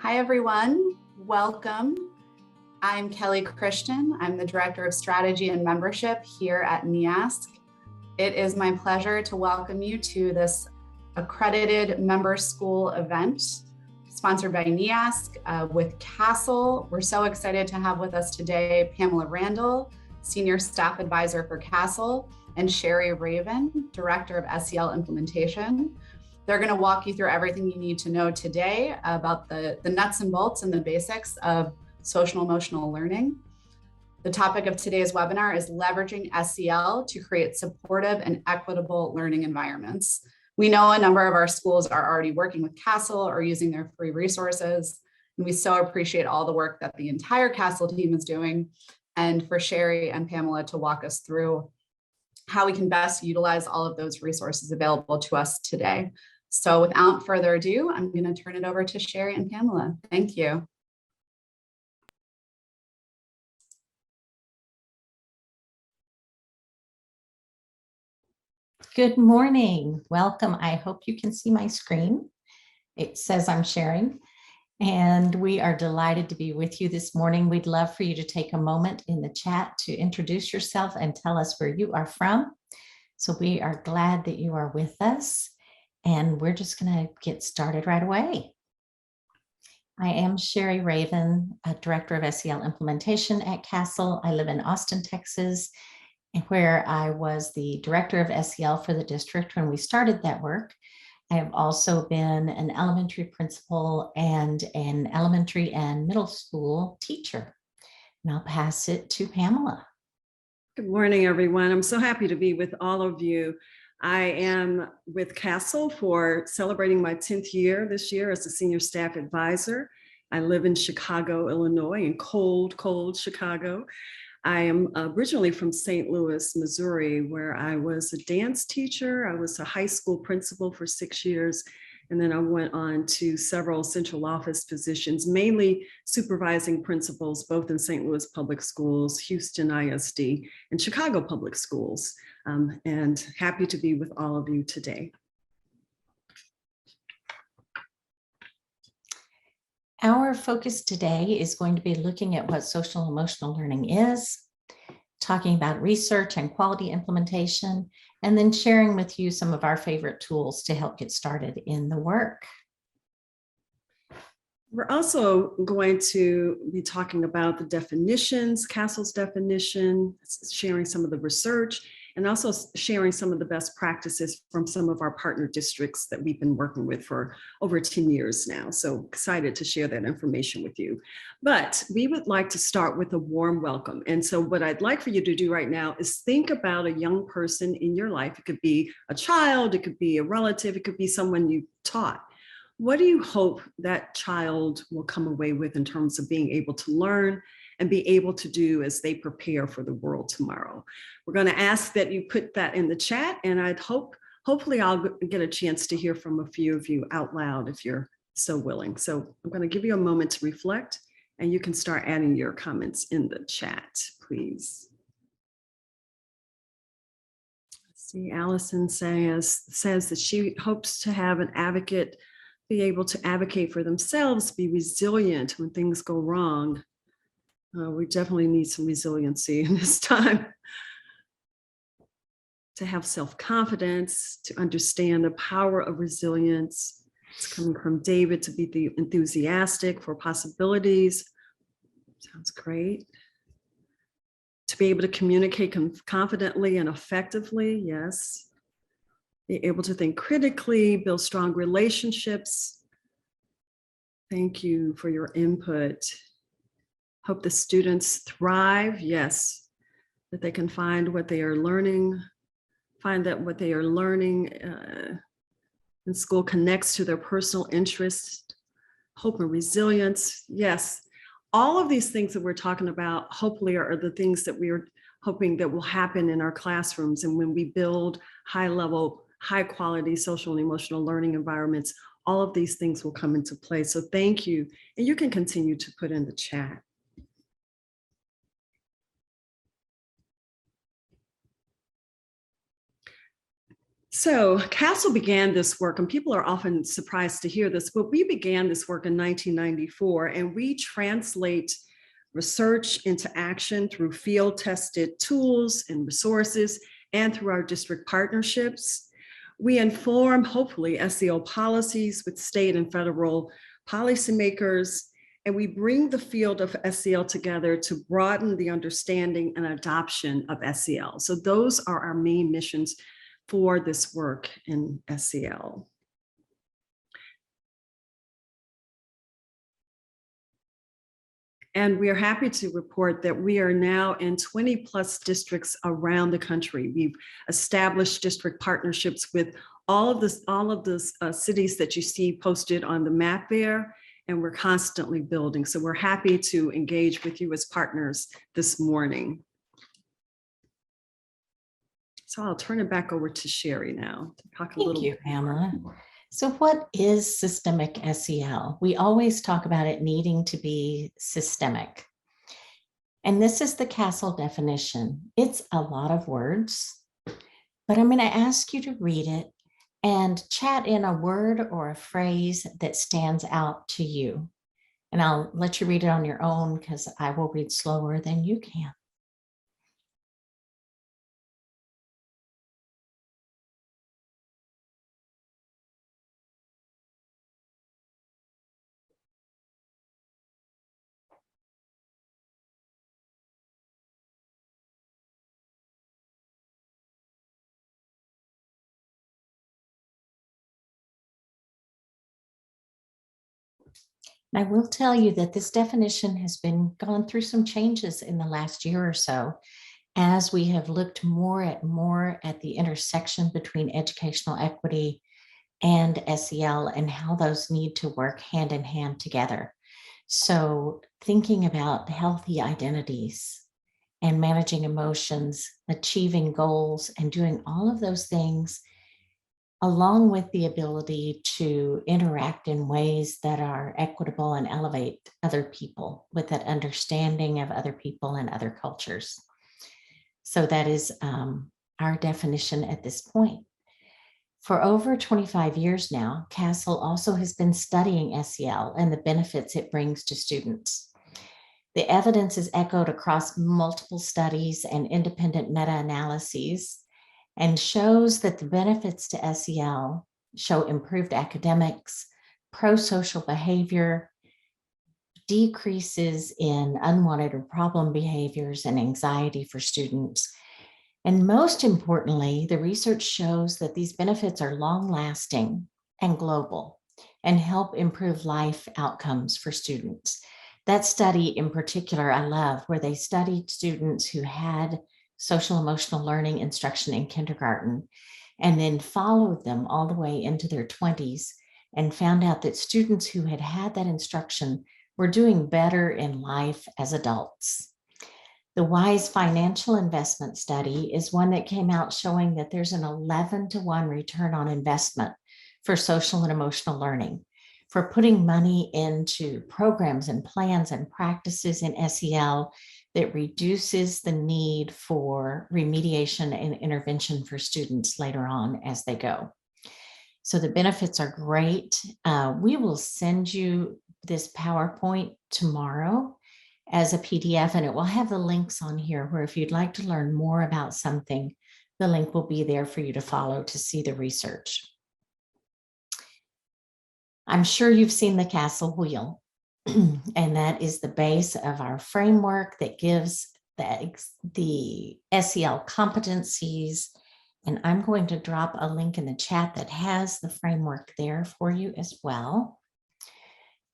Hi, everyone. Welcome. I'm Kelly Christian. I'm the Director of Strategy and Membership here at NEASC. It is my pleasure to welcome you to this accredited member school event sponsored by NEASC with CASEL. We're so excited to have with us today Pamela Randall, Senior Staff Advisor for CASEL, and Sherrie Raven, Director of SEL Implementation. They're going to walk you through everything you need to know today about the nuts and bolts and the basics of social emotional learning. The topic of today's webinar is leveraging SEL to create supportive and equitable learning environments. We know a number of our schools are already working with CASEL or using their free resources, and we so appreciate all the work that the entire CASEL team is doing, and for Sherrie and Pamela to walk us through how we can best utilize all of those resources available to us today. So without further ado, I'm going to turn it over to Sherrie and Pamela. Thank you. Good morning. Welcome. I hope you can see my screen. It says I'm sharing, and we are delighted to be with you this morning. We'd love for you to take a moment in the chat to introduce yourself and tell us where you are from. So we are glad that you are with us, and we're just going to get started right away. I am Sherrie Raven, Director of SEL Implementation at CASEL. I live in Austin, Texas, where I was the Director of SEL for the district when we started that work. I have also been an elementary principal and an elementary and middle school teacher. And I'll pass it to Pamela. Good morning, everyone. I'm so happy to be with all of you. I am with CASEL for celebrating my 10th year this year as a senior staff advisor. I live in Chicago, Illinois, in cold, cold Chicago. I am originally from St. Louis, Missouri, where I was a dance teacher. I was a high school principal for 6 years. And then I went on to several central office positions, mainly supervising principals, both in St. Louis Public Schools, Houston ISD, and Chicago Public Schools. And happy to be with all of you today. Our focus today is going to be looking at what social emotional learning is, talking about research and quality implementation, and then sharing with you some of our favorite tools to help get started in the work. We're also going to be talking about the definitions, CASEL's definition, sharing some of the research, and also sharing some of the best practices from some of our partner districts that we've been working with for over 10 years now. So excited to share that information with you. But we would like to start with a warm welcome. And so what I'd like for you to do right now is think about a young person in your life. It could be a child, it could be a relative, it could be someone you taught. What do you hope that child will come away with in terms of being able to learn and be able to do as they prepare for the world tomorrow? We're going to ask that you put that in the chat, and hopefully I'll get a chance to hear from a few of you out loud if you're so willing. So I'm going to give you a moment to reflect, and you can start adding your comments in the chat, please. See, Allison says that she hopes to have an advocate be able to advocate for themselves, be resilient when things go wrong. We definitely need some resiliency in this time. To have self-confidence, to understand the power of resilience. It's coming from David, to be enthusiastic for possibilities. Sounds great. To be able to communicate confidently and effectively, yes. Be able to think critically, build strong relationships. Thank you for your input. Hope the students thrive, yes, that they can find what they are learning, find that what they are learning in school connects to their personal interests. Hope and resilience, yes. All of these things that we're talking about, hopefully, are the things that we are hoping that will happen in our classrooms. And when we build high-level, high-quality social and emotional learning environments, all of these things will come into play. So thank you. And you can continue to put in the chat. So CASEL began this work, and people are often surprised to hear this, but we began this work in 1994, and we translate research into action through field-tested tools and resources and through our district partnerships. We inform, hopefully, SEL policies with state and federal policymakers, and we bring the field of SEL together to broaden the understanding and adoption of SEL. So those are our main missions for this work in SEL. And we are happy to report that we are now in 20 plus districts around the country. We've established district partnerships with all of the cities that you see posted on the map there, and we're constantly building. So we're happy to engage with you as partners this morning. So I'll turn it back over to Sherrie now to talk a little bit. Thank you, Pamela. So what is systemic SEL? We always talk about it needing to be systemic. And this is the CASEL definition. It's a lot of words, but I'm going to ask you to read it and chat in a word or a phrase that stands out to you. And I'll let you read it on your own because I will read slower than you can. I will tell you that this definition has been gone through some changes in the last year or so, as we have looked more at the intersection between educational equity and SEL and how those need to work hand in hand together. So thinking about healthy identities and managing emotions, achieving goals, and doing all of those things, along with the ability to interact in ways that are equitable and elevate other people with that understanding of other people and other cultures. So that is our definition at this point. For over 25 years now, CASEL also has been studying SEL and the benefits it brings to students. The evidence is echoed across multiple studies and independent meta-analyses and shows that the benefits to SEL show improved academics, pro-social behavior, decreases in unwanted or problem behaviors and anxiety for students. And most importantly, the research shows that these benefits are long-lasting and global and help improve life outcomes for students. That study in particular, I love, where they studied students who had social emotional learning instruction in kindergarten and then followed them all the way into their 20s and found out that students who had had that instruction were doing better in life as adults. The WISE financial investment study is one that came out showing that there's an 11-to-1 return on investment for social and emotional learning, for putting money into programs and plans and practices in SEL that reduces the need for remediation and intervention for students later on as they go. So the benefits are great. We will send you this PowerPoint tomorrow as a PDF, and it will have the links on here where if you'd like to learn more about something, the link will be there for you to follow to see the research. I'm sure you've seen the CASEL wheel, and that is the base of our framework that gives the SEL competencies. And I'm going to drop a link in the chat that has the framework there for you as well.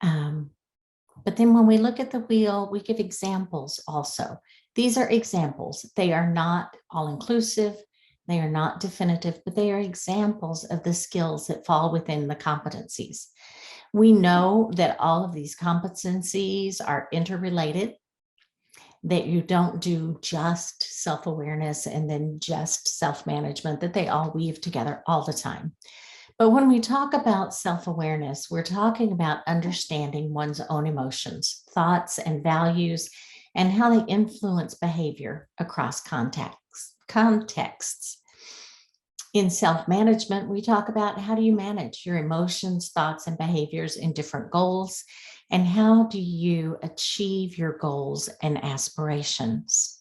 But then when we look at the wheel, we give examples also. These are examples. They are not all-inclusive. They are not definitive, but they are examples of the skills that fall within the competencies. We know that all of these competencies are interrelated, that you don't do just self-awareness and then just self-management, that they all weave together all the time. But when we talk about self-awareness, we're talking about understanding one's own emotions, thoughts, and values, and how they influence behavior across contexts. In self-management, we talk about how do you manage your emotions, thoughts, and behaviors in different goals, and how do you achieve your goals and aspirations.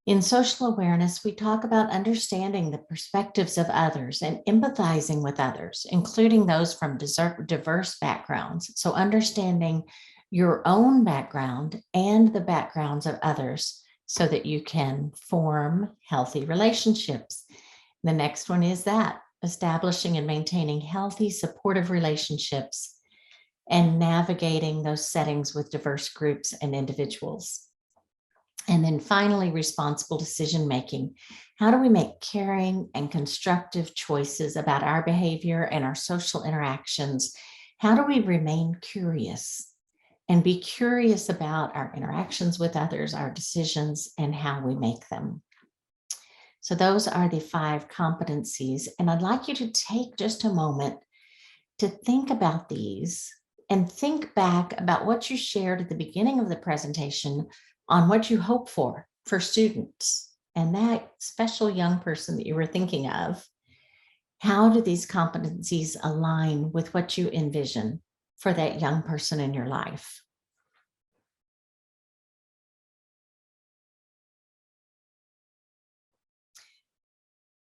In social awareness, we talk about understanding the perspectives of others and empathizing with others, including those from diverse backgrounds. So understanding your own background and the backgrounds of others so that you can form healthy relationships. The next one is that establishing and maintaining healthy, supportive relationships and navigating those settings with diverse groups and individuals. And then finally, responsible decision-making. How do we make caring and constructive choices about our behavior and our social interactions? How do we remain curious and be curious about our interactions with others, our decisions, and how we make them? So those are the 5 competencies. And I'd like you to take just a moment to think about these and think back about what you shared at the beginning of the presentation on what you hope for students and that special young person that you were thinking of. How do these competencies align with what you envision for that young person in your life?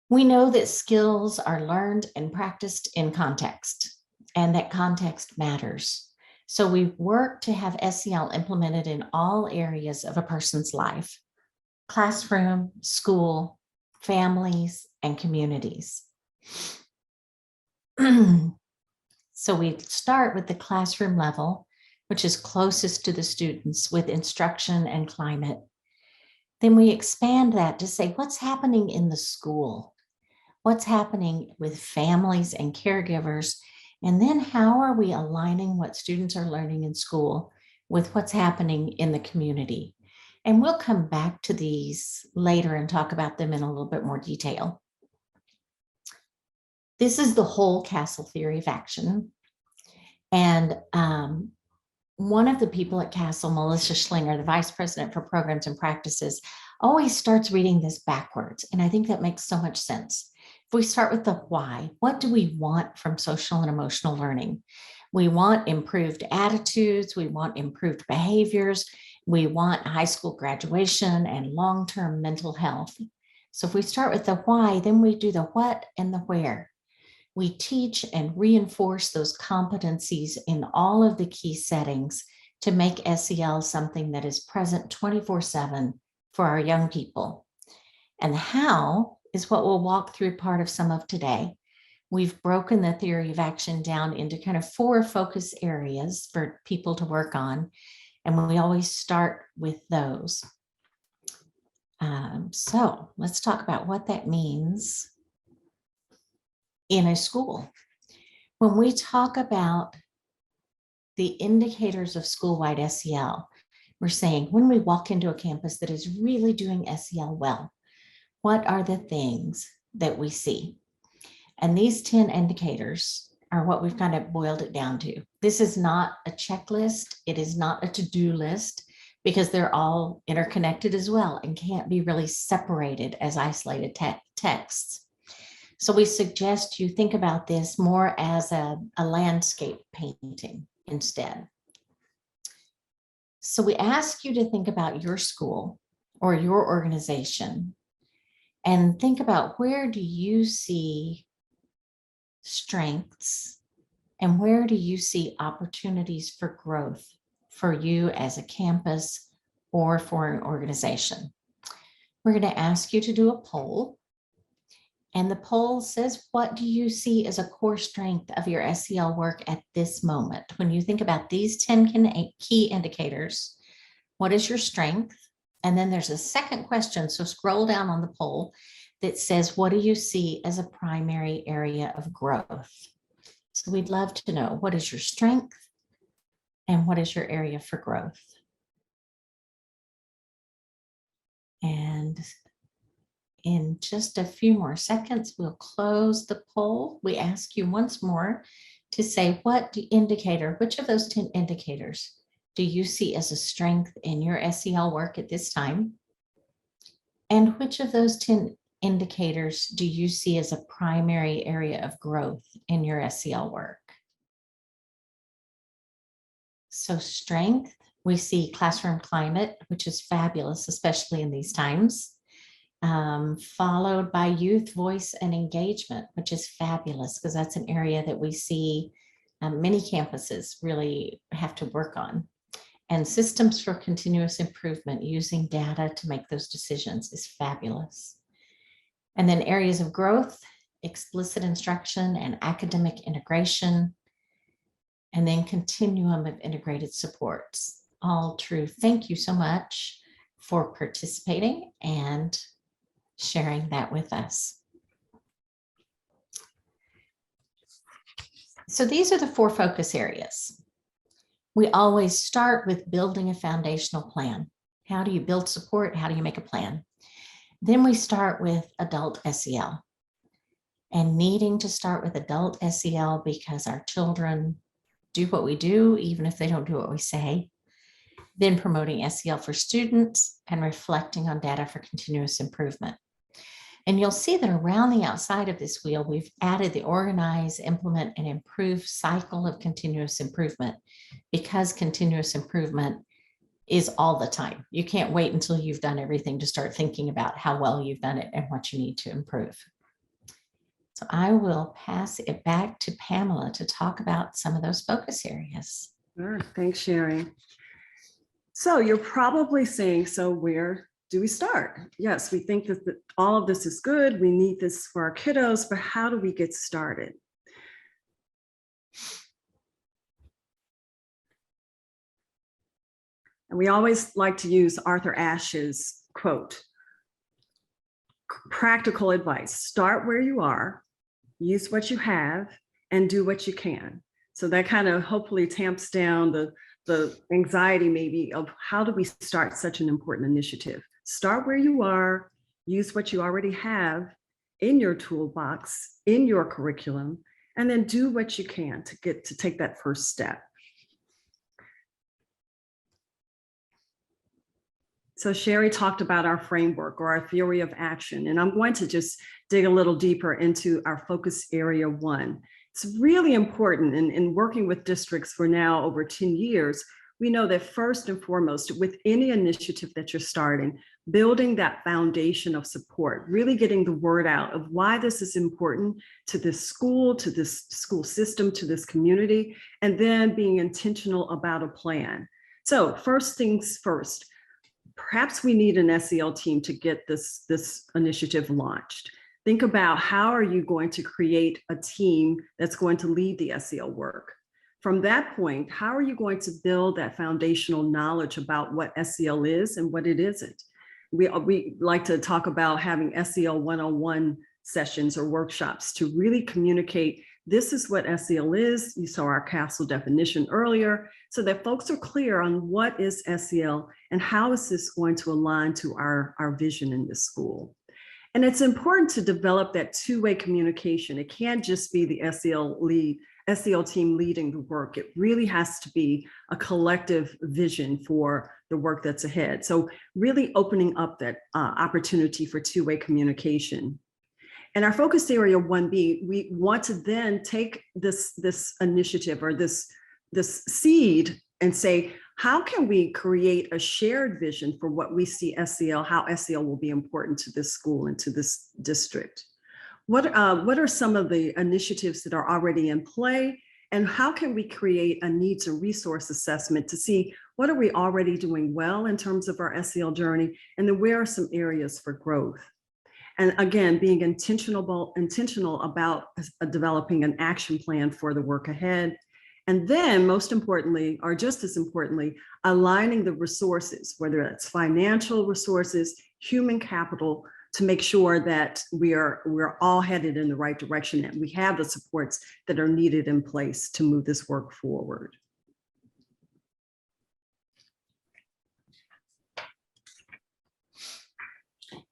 We know that skills are learned and practiced in context, and that context matters. So we work to have SEL implemented in all areas of a person's life: classroom, school, families, and communities. So we start with the classroom level, which is closest to the students with instruction and climate. Then we expand that to say, what's happening in the school? What's happening with families and caregivers? And then how are we aligning what students are learning in school with what's happening in the community? And we'll come back to these later and talk about them in a little bit more detail. This is the whole CASEL theory of action. And one of the people at CASEL, Melissa Schlinger, the Vice President for Programs and Practices, always starts reading this backwards. And I think that makes so much sense. If we start with the why, what do we want from social and emotional learning? We want improved attitudes. We want improved behaviors. We want high school graduation and long-term mental health. So if we start with the why, then we do the what and the where. We teach and reinforce those competencies in all of the key settings to make SEL something that is present 24/7 for our young people. And the how is what we'll walk through part of some of today. We've broken the theory of action down into kind of 4 focus areas for people to work on. And we always start with those. So let's talk about what that means in a school. When we talk about the indicators of school-wide SEL, we're saying when we walk into a campus that is really doing SEL well, what are the things that we see? And these 10 indicators are what we've kind of boiled it down to. This is not a checklist. It is not a to-do list, because they're all interconnected as well and can't be really separated as isolated texts. So we suggest you think about this more as a landscape painting instead. So we ask you to think about your school or your organization and think about, where do you see strengths and where do you see opportunities for growth for you as a campus or for an organization? We're going to ask you to do a poll. And the poll says, what do you see as a core strength of your SEL work at this moment? When you think about these 10 key indicators, what is your strength? And then there's a second question, so scroll down on the poll, that says, what do you see as a primary area of growth? So we'd love to know, what is your strength and what is your area for growth? And in just a few more seconds, we'll close the poll. We ask you once more to say, what indicator, which of those 10 indicators do you see as a strength in your SEL work at this time? And which of those 10 indicators do you see as a primary area of growth in your SEL work? So strength, we see classroom climate, which is fabulous, especially in these times. Followed by youth voice and engagement, which is fabulous because that's an area that we see many campuses really have to work on. And systems for continuous improvement, using data to make those decisions, is fabulous. And then areas of growth, explicit instruction and academic integration, and then continuum of integrated supports, all true. Thank you so much for participating and sharing that with us. So these are the 4 focus areas. We always start with building a foundational plan. How do you build support? How do you make a plan? Then we start with adult SEL, and needing to start with adult SEL because our children do what we do, even if they don't do what we say. Then promoting SEL for students and reflecting on data for continuous improvement. And you'll see that around the outside of this wheel, we've added the organize, implement, and improve cycle of continuous improvement, because continuous improvement is all the time. You can't wait until you've done everything to start thinking about how well you've done it and what you need to improve. So I will pass it back to Pamela to talk about some of those focus areas. Sure. Thanks, Sherrie. So you're probably saying, so where do we start? Yes, we think that all of this is good. We need this for our kiddos, but how do we get started? And we always like to use Arthur Ashe's quote, practical advice: start where you are, use what you have, and do what you can. So that kind of hopefully tamps down the anxiety maybe of how do we start such an important initiative. Start where you are, use what you already have in your toolbox, in your curriculum, and then do what you can to take that first step. So Sherrie talked about our framework or our theory of action, and I'm going to just dig a little deeper into our focus area 1. It's really important in working with districts for now over 10 years. We know that first and foremost, with any initiative that you're starting, building that foundation of support, really getting the word out of why this is important to this school system, to this community, and then being intentional about a plan. So first things first, perhaps we need an SEL team to get this initiative launched. Think about how are you going to create a team that's going to lead the SEL work. From that point, how are you going to build that foundational knowledge about what SEL is and what it isn't? We like to talk about having SEL 101 sessions or workshops to really communicate, this is what SEL is. You saw our CASEL definition earlier, so that folks are clear on what is SEL and how is this going to align to our vision in this school. And it's important to develop that two-way communication. It can't just be the SEL team leading the work. It really has to be a collective vision for the work that's ahead. So really opening up that opportunity for two-way communication. And our focus area 1B, we want to then take this initiative or this seed and say, how can we create a shared vision for what we see SEL, how SEL will be important to this school and to this district? What are some of the initiatives that are already in play? And how can we create a needs and resource assessment to see what are we already doing well in terms of our SEL journey? And then where are some areas for growth? And again, being intentional about developing an action plan for the work ahead. And then most importantly, or just as importantly, aligning the resources, whether it's financial resources, human capital, to make sure that we're all headed in the right direction and we have the supports that are needed in place to move this work forward.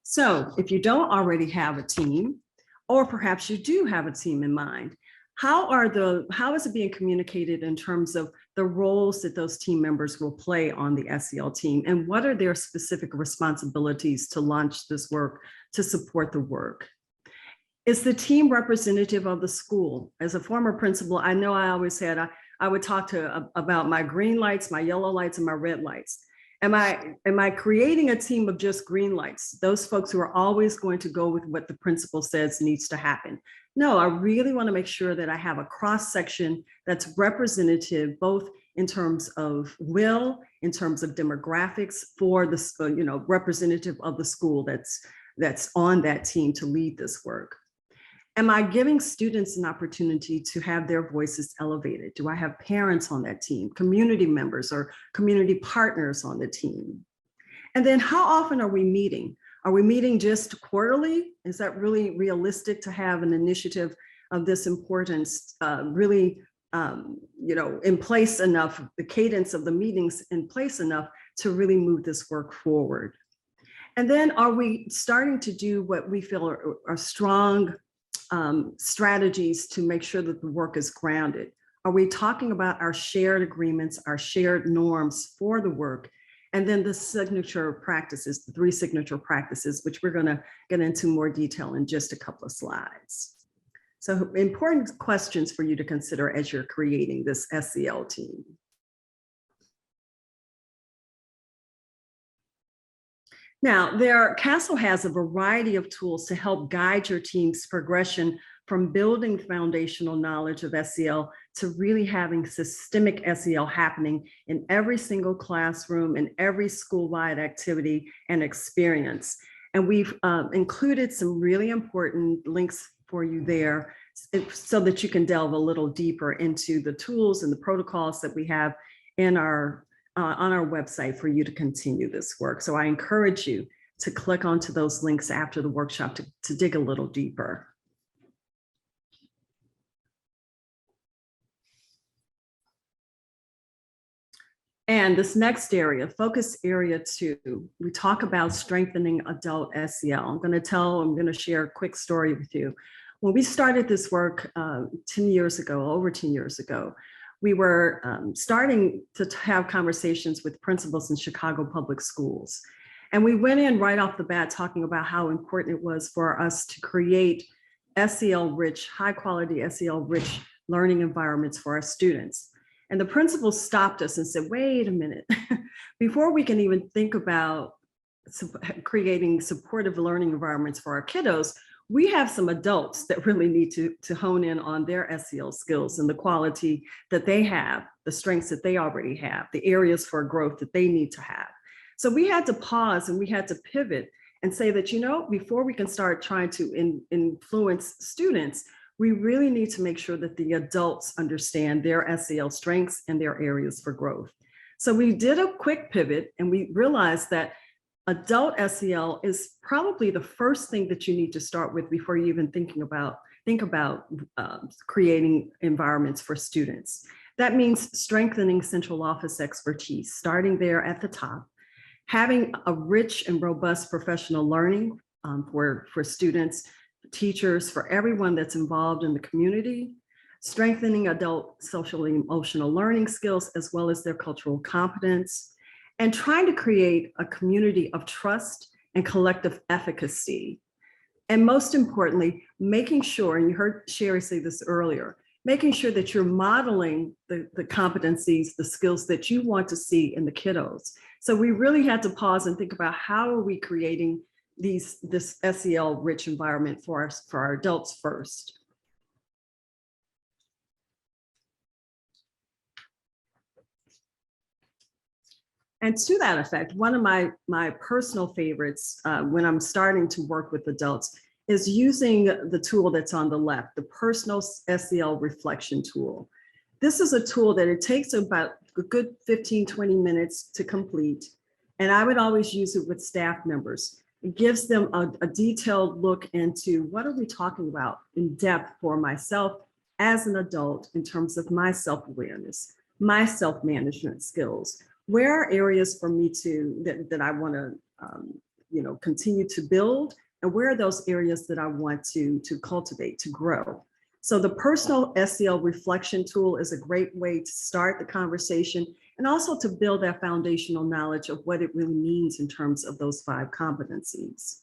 So if you don't already have a team, or perhaps you do have a team in mind, how is it being communicated in terms of the roles that those team members will play on the SEL team, and what are their specific responsibilities to launch this work, to support the work? Is the team representative of the school? As a former principal, I know I always said I would talk about my green lights, my yellow lights, and my red lights. Am I creating a team of just green lights, those folks who are always going to go with what the principal says needs to happen? No, I really want to make sure that I have a cross section that's representative, both in terms of will, in terms of demographics, for the representative of the school that's on that team to lead this work. Am I giving students an opportunity to have their voices elevated? Do I have parents on that team, community members or community partners on the team? And then how often are we meeting? Are we meeting just quarterly? Is that really realistic to have an initiative of this importance really in place enough, the cadence of the meetings in place enough to really move this work forward? And then are we starting to do what we feel are strong strategies to make sure that the work is grounded? Are we talking about our shared agreements, our shared norms for the work? And then the signature practices, the 3 signature practices, which we're going to get into more detail in just a couple of slides. So important questions for you to consider as you're creating this SEL team. Now, CASEL has a variety of tools to help guide your team's progression from building foundational knowledge of SEL to really having systemic SEL happening in every single classroom and every school-wide activity and experience. And we've included some really important links for you there so that you can delve a little deeper into the tools and the protocols that we have in on our website for you to continue this work. So I encourage you to click onto those links after the workshop to dig a little deeper. And this next area, focus area 2, we talk about strengthening adult SEL. I'm going to share a quick story with you. When we started this work 10 years ago, over 10 years ago, we were starting to have conversations with principals in Chicago public schools. And we went in right off the bat talking about how important it was for us to create SEL-rich, high-quality SEL-rich learning environments for our students. And the principal stopped us and said, wait a minute, before we can even think about creating supportive learning environments for our kiddos, we have some adults that really need to hone in on their SEL skills and the quality that they have, the strengths that they already have, the areas for growth that they need to have. So we had to pause and we had to pivot and say that, before we can start trying to influence students, we really need to make sure that the adults understand their SEL strengths and their areas for growth. So we did a quick pivot and we realized that adult SEL is probably the first thing that you need to start with before you even think about creating environments for students. That means strengthening central office expertise, starting there at the top, having a rich and robust professional learning for students, teachers, for everyone that's involved in the community, strengthening adult social and emotional learning skills, as well as their cultural competence, and trying to create a community of trust and collective efficacy. And most importantly, making sure, and you heard Sherrie say this earlier, making sure that you're modeling the competencies, the skills that you want to see in the kiddos. So we really had to pause and think about how are we creating this SEL rich environment for our adults first. And to that effect, one of my personal favorites when I'm starting to work with adults is using the tool that's on the left, the personal SEL reflection tool. This is a tool that it takes about a good 15, 20 minutes to complete. And I would always use it with staff members. It gives them a detailed look into what are we talking about in depth for myself as an adult in terms of my self-awareness, my self-management skills. Where are areas for me that I want to continue to build, and where are those areas that I want to cultivate, to grow? So the personal SEL reflection tool is a great way to start the conversation and also to build that foundational knowledge of what it really means in terms of those 5 competencies.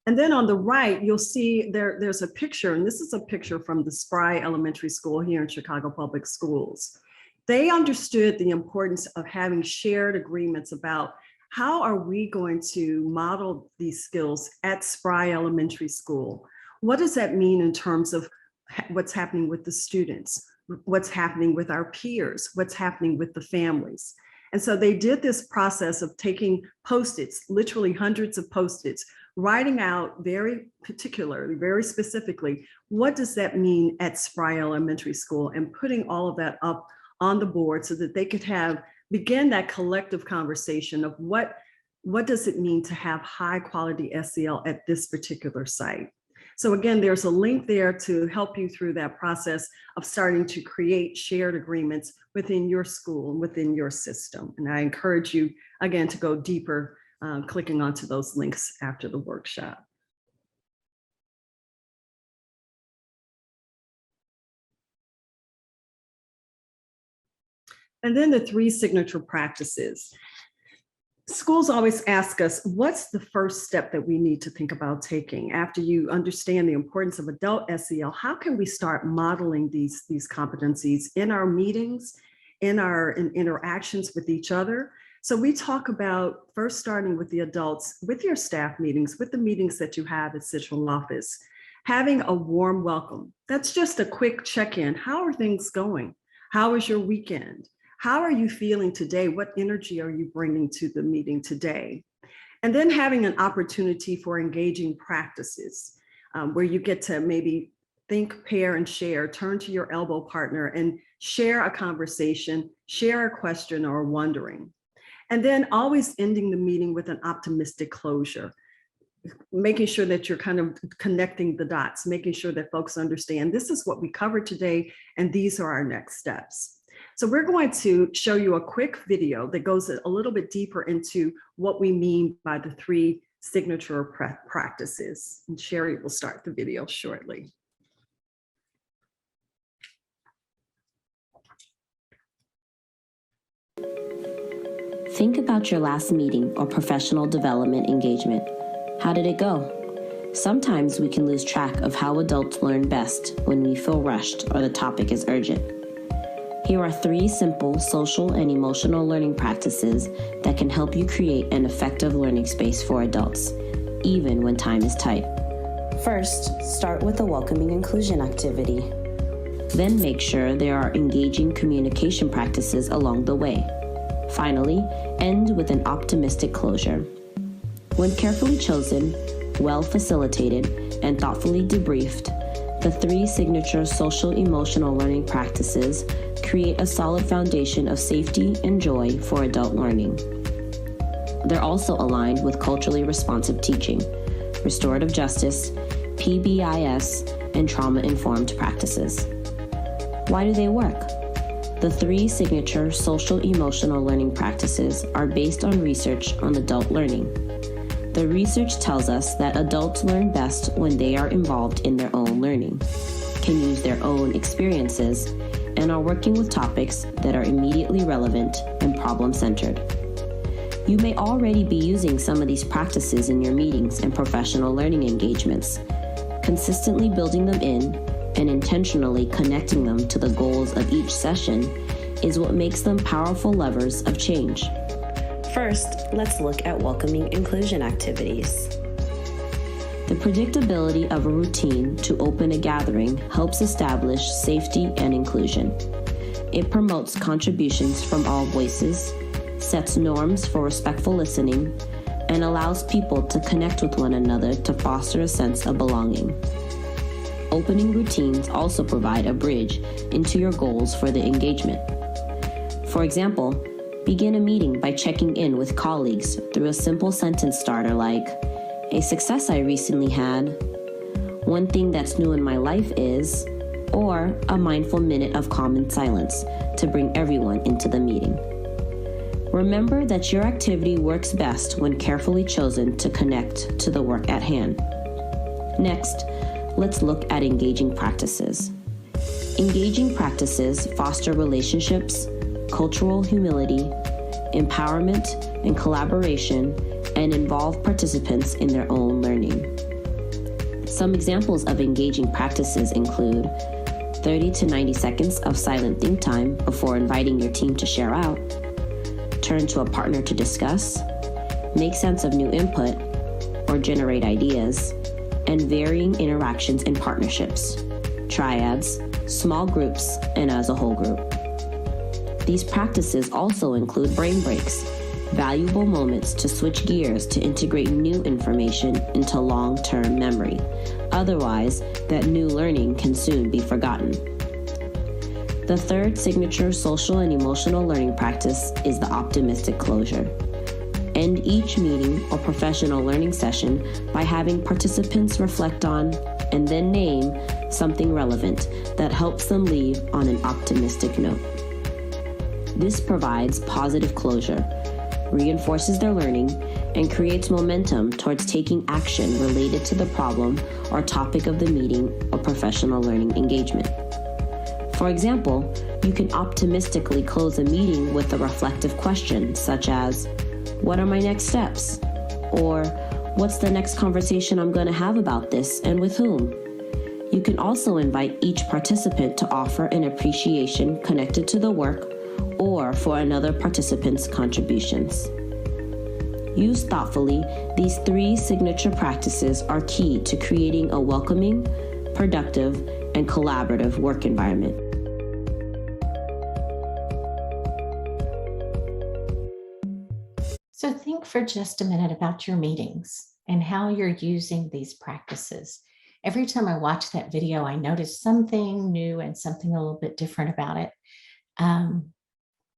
And then on the right, you'll see there's a picture, and this is a picture from the Spry Elementary School here in Chicago Public Schools. They understood the importance of having shared agreements about how are we going to model these skills at Spry Elementary School? What does that mean in terms of what's happening with the students, what's happening with our peers, what's happening with the families? And so they did this process of taking Post-its, literally hundreds of Post-its, writing out very particularly, very specifically, what does that mean at Spry Elementary School, and putting all of that up on the board so that they could begin that collective conversation of what does it mean to have high quality SEL at this particular site. So again, there's a link there to help you through that process of starting to create shared agreements within your school and within your system. And I encourage you, again, to go deeper, clicking onto those links after the workshop. And then the 3 signature practices. Schools always ask us, what's the first step that we need to think about taking after you understand the importance of adult SEL? How can we start modeling these competencies in our meetings, in our interactions with each other? So we talk about first starting with the adults, with your staff meetings, with the meetings that you have at central office, having a warm welcome. That's just a quick check-in. How are things going? How was your weekend? How are you feeling today? What energy are you bringing to the meeting today? And then having an opportunity for engaging practices where you get to maybe think, pair, and share, turn to your elbow partner and share a conversation, share a question or wondering. And then always ending the meeting with an optimistic closure, making sure that you're kind of connecting the dots, making sure that folks understand this is what we covered today and these are our next steps. So we're going to show you a quick video that goes a little bit deeper into what we mean by the 3 signature practices. And Sherrie will start the video shortly. Think about your last meeting or professional development engagement. How did it go? Sometimes we can lose track of how adults learn best when we feel rushed or the topic is urgent. Here are 3 simple social and emotional learning practices that can help you create an effective learning space for adults, even when time is tight. First, start with a welcoming inclusion activity. Then make sure there are engaging communication practices along the way. Finally, end with an optimistic closure. When carefully chosen, well facilitated, and thoughtfully debriefed, the 3 signature social emotional learning practices create a solid foundation of safety and joy for adult learning. They're also aligned with culturally responsive teaching, restorative justice, PBIS, and trauma-informed practices. Why do they work? The 3 signature social emotional learning practices are based on research on adult learning. The research tells us that adults learn best when they are involved in their own learning, can use their own experiences, and are working with topics that are immediately relevant and problem-centered. You may already be using some of these practices in your meetings and professional learning engagements. Consistently building them in and intentionally connecting them to the goals of each session is what makes them powerful levers of change. First, let's look at welcoming inclusion activities. The predictability of a routine to open a gathering helps establish safety and inclusion. It promotes contributions from all voices, sets norms for respectful listening, and allows people to connect with one another to foster a sense of belonging. Opening routines also provide a bridge into your goals for the engagement. For example, begin a meeting by checking in with colleagues through a simple sentence starter like, "A success I recently had," "One thing that's new in my life is," or a mindful minute of calm and silence to bring everyone into the meeting. Remember that your activity works best when carefully chosen to connect to the work at hand. Next, let's look at engaging practices. Engaging practices foster relationships, cultural humility, empowerment, and collaboration, and involve participants in their own learning. Some examples of engaging practices include 30 to 90 seconds of silent think time before inviting your team to share out, turn to a partner to discuss, make sense of new input or generate ideas, and varying interactions in partnerships, triads, small groups, and as a whole group. These practices also include brain breaks, valuable moments to switch gears to integrate new information into long-term memory. Otherwise, that new learning can soon be forgotten. The third signature social and emotional learning practice is the optimistic closure. End each meeting or professional learning session by having participants reflect on and then name something relevant that helps them leave on an optimistic note. This provides positive closure, reinforces their learning, and creates momentum towards taking action related to the problem or topic of the meeting or professional learning engagement. For example, you can optimistically close a meeting with a reflective question such as, "What are my next steps?" Or, "What's the next conversation I'm going to have about this and with whom?" You can also invite each participant to offer an appreciation connected to the work or for another participant's contributions. Used thoughtfully, these three signature practices are key to creating a welcoming, productive, and collaborative work environment. So think for just a minute about your meetings and how you're using these practices. Every time I watch that video, I notice something new and something a little bit different about it.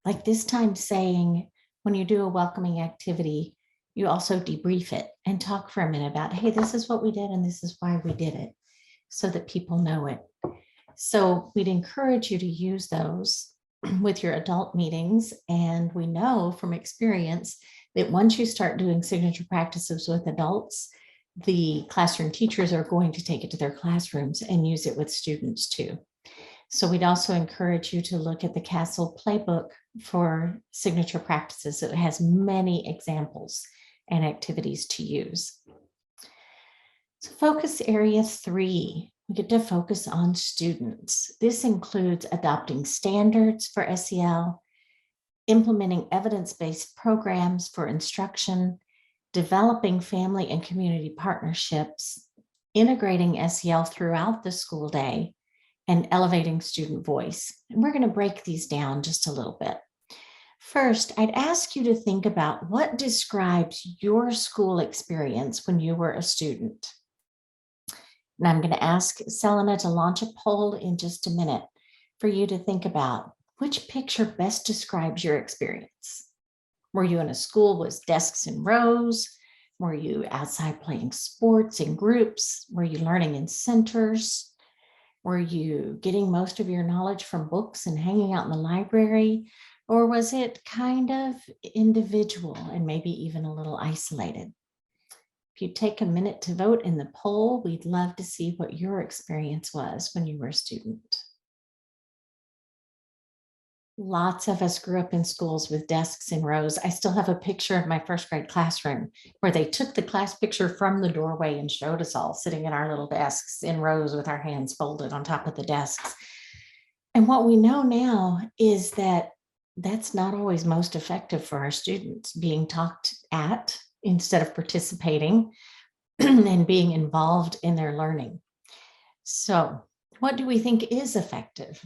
Like this time saying, when you do a welcoming activity, you also debrief it and talk for a minute about, hey, this is what we did and this is why we did it, so that people know it. So we'd encourage you to use those with your adult meetings. And we know from experience that once you start doing signature practices with adults, the classroom teachers are going to take it to their classrooms and use it with students too. So we'd also encourage you to look at the CASEL playbook for signature practices. It has many examples and activities to use. So focus area 3, we get to focus on students. This includes adopting standards for SEL, implementing evidence-based programs for instruction, developing family and community partnerships, integrating SEL throughout the school day, and elevating student voice. And we're going to break these down just a little bit. First, I'd ask you to think about what describes your school experience when you were a student. And I'm going to ask Selena to launch a poll in just a minute for you to think about which picture best describes your experience. Were you in a school with desks and rows? Were you outside playing sports in groups? Were you learning in centers? Were you getting most of your knowledge from books and hanging out in the library? Or was it kind of individual and maybe even a little isolated? If you take a minute to vote in the poll, we'd love to see what your experience was when you were a student. Lots of us grew up in schools with desks in rows. I still have a picture of my first grade classroom where they took the class picture from the doorway and showed us all sitting in our little desks in rows with our hands folded on top of the desks. And what we know now is that that's not always most effective for our students, being talked at instead of participating and being involved in their learning. So what do we think is effective?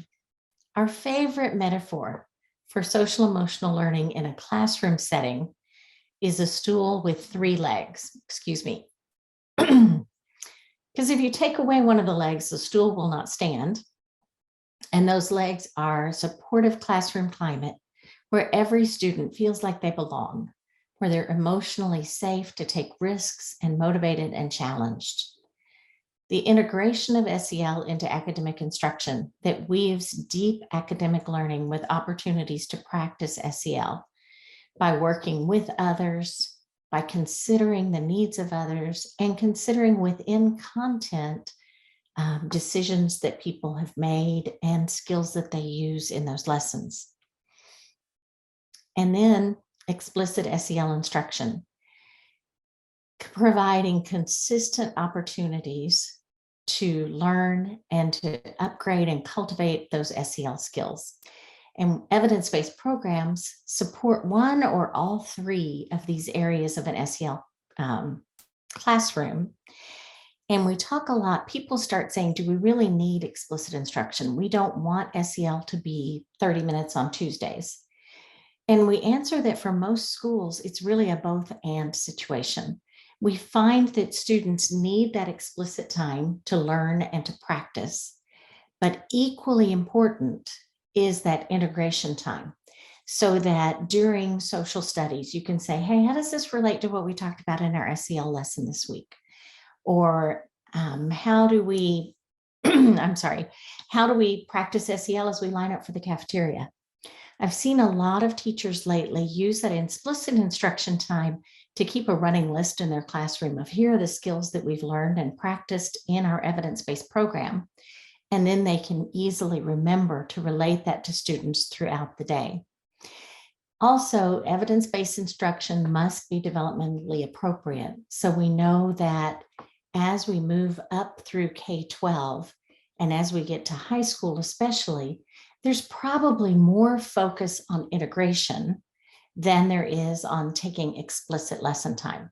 Our favorite metaphor for social emotional learning in a classroom setting is a stool with 3 legs. Excuse me. Because if you take away one of the legs, the stool will not stand. And those legs are a supportive classroom climate where every student feels like they belong, where they're emotionally safe to take risks and motivated and challenged. The integration of SEL into academic instruction that weaves deep academic learning with opportunities to practice SEL by working with others, by considering the needs of others, and considering within content decisions that people have made, and skills that they use in those lessons. And then explicit SEL instruction, providing consistent opportunities to learn and to upgrade and cultivate those SEL skills. And evidence-based programs support one or all three of these areas of an SEL classroom. And we talk a lot, people start saying, do we really need explicit instruction? We don't want SEL to be 30 minutes on Tuesdays. And we answer that for most schools, it's really a both and situation. We find that students need that explicit time to learn and to practice, but equally important is that integration time, so that during social studies, you can say, hey, how does this relate to what we talked about in our SEL lesson this week? Or how do we, how do we practice SEL as we line up for the cafeteria? I've seen a lot of teachers lately use that explicit instruction time to keep a running list in their classroom of here are the skills that we've learned and practiced in our evidence-based program. And then they can easily remember to relate that to students throughout the day. Also, evidence-based instruction must be developmentally appropriate. So we know that as we move up through K-12 and as we get to high school especially, there's probably more focus on integration than there is on taking explicit lesson time.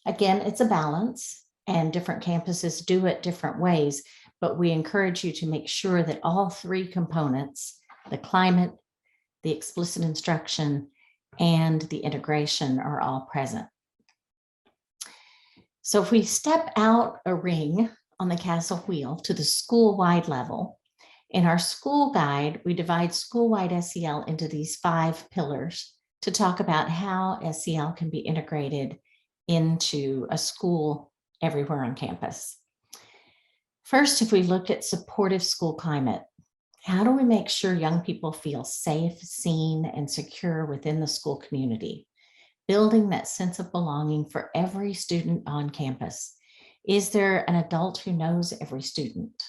Again, it's a balance, and different campuses do it different ways, but we encourage you to make sure that all three components, the climate, the explicit instruction, and the integration, are all present. So if we step out a ring on the CASEL wheel to the school-wide level, in our school guide, we divide school-wide SEL into these 5 pillars to talk about how SEL can be integrated into a school everywhere on campus. First, if we look at supportive school climate, how do we make sure young people feel safe, seen, and secure within the school community? Building that sense of belonging for every student on campus. Is there an adult who knows every student?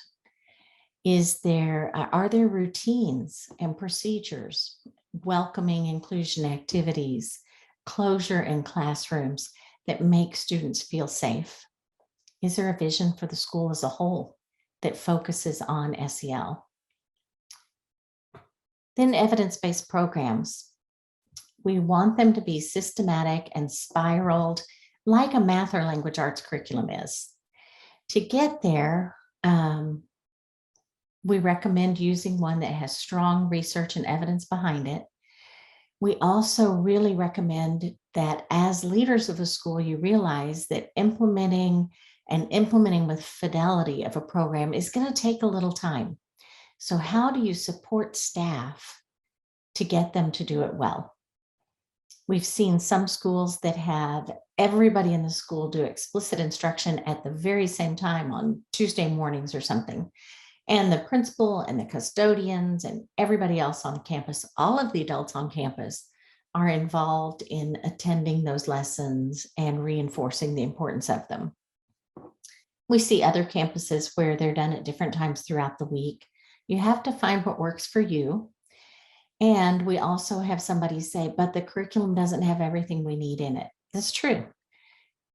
Are there routines and procedures, welcoming inclusion activities, closure in classrooms that make students feel safe? Is there a vision for the school as a whole that focuses on SEL? Then evidence-based programs. We want them to be systematic and spiraled like a math or language arts curriculum is. To get there, we recommend using one that has strong research and evidence behind it. We also really recommend that as leaders of a school, you realize that implementing with fidelity of a program is going to take a little time. So how do you support staff to get them to do it well? We've seen some schools that have everybody in the school do explicit instruction at the very same time on Tuesday mornings or something. And the principal and the custodians and everybody else on campus, all of the adults on campus, are involved in attending those lessons and reinforcing the importance of them. We see other campuses where they're done at different times throughout the week. You have to find what works for you. And we also have somebody say, but the curriculum doesn't have everything we need in it. That's true.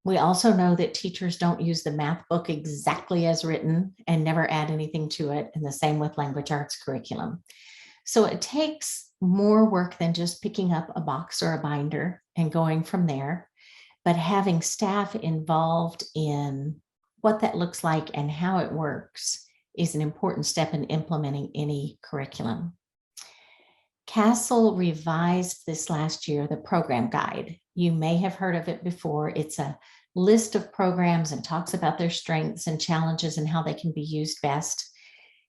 We also know that teachers don't use the math book exactly as written and never add anything to it, and the same with language arts curriculum. So it takes more work than just picking up a box or a binder and going from there, but having staff involved in what that looks like and how it works is an important step in implementing any curriculum. CASEL revised this last year the program guide. You may have heard of it before. It's a list of programs and talks about their strengths and challenges and how they can be used best.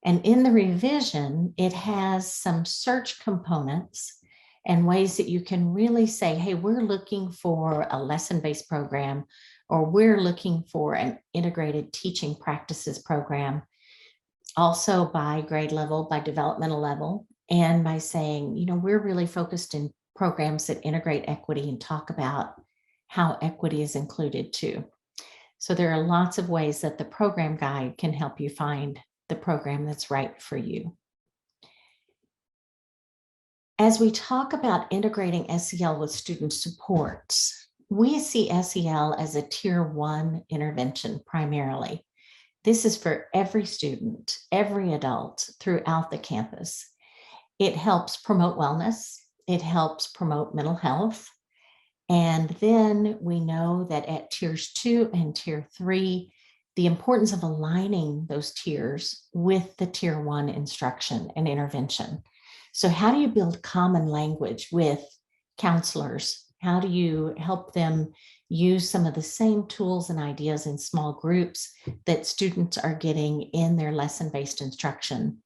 And in the revision, it has some search components and ways that you can really say, hey, we're looking for a lesson-based program, or we're looking for an integrated teaching practices program, also by grade level, by developmental level, and by saying, you know, we're really focused in programs that integrate equity and talk about how equity is included too. So there are lots of ways that the program guide can help you find the program that's right for you. As we talk about integrating SEL with student supports, we see SEL as a tier 1 intervention primarily. This is for every student, every adult throughout the campus. It helps promote wellness. It helps promote mental health. And then we know that at tiers 2 and tier 3, the importance of aligning those tiers with the tier 1 instruction and intervention. So how do you build common language with counselors? How do you help them use some of the same tools and ideas in small groups that students are getting in their lesson-based instruction?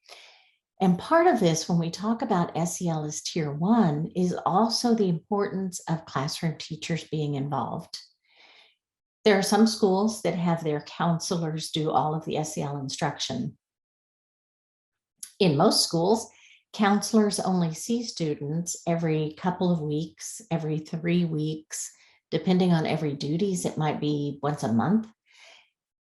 And part of this, when we talk about SEL as tier 1, is also the importance of classroom teachers being involved. There are some schools that have their counselors do all of the SEL instruction. In most schools, counselors only see students every couple of weeks, every 3 weeks, depending on every duties, it might be once a month.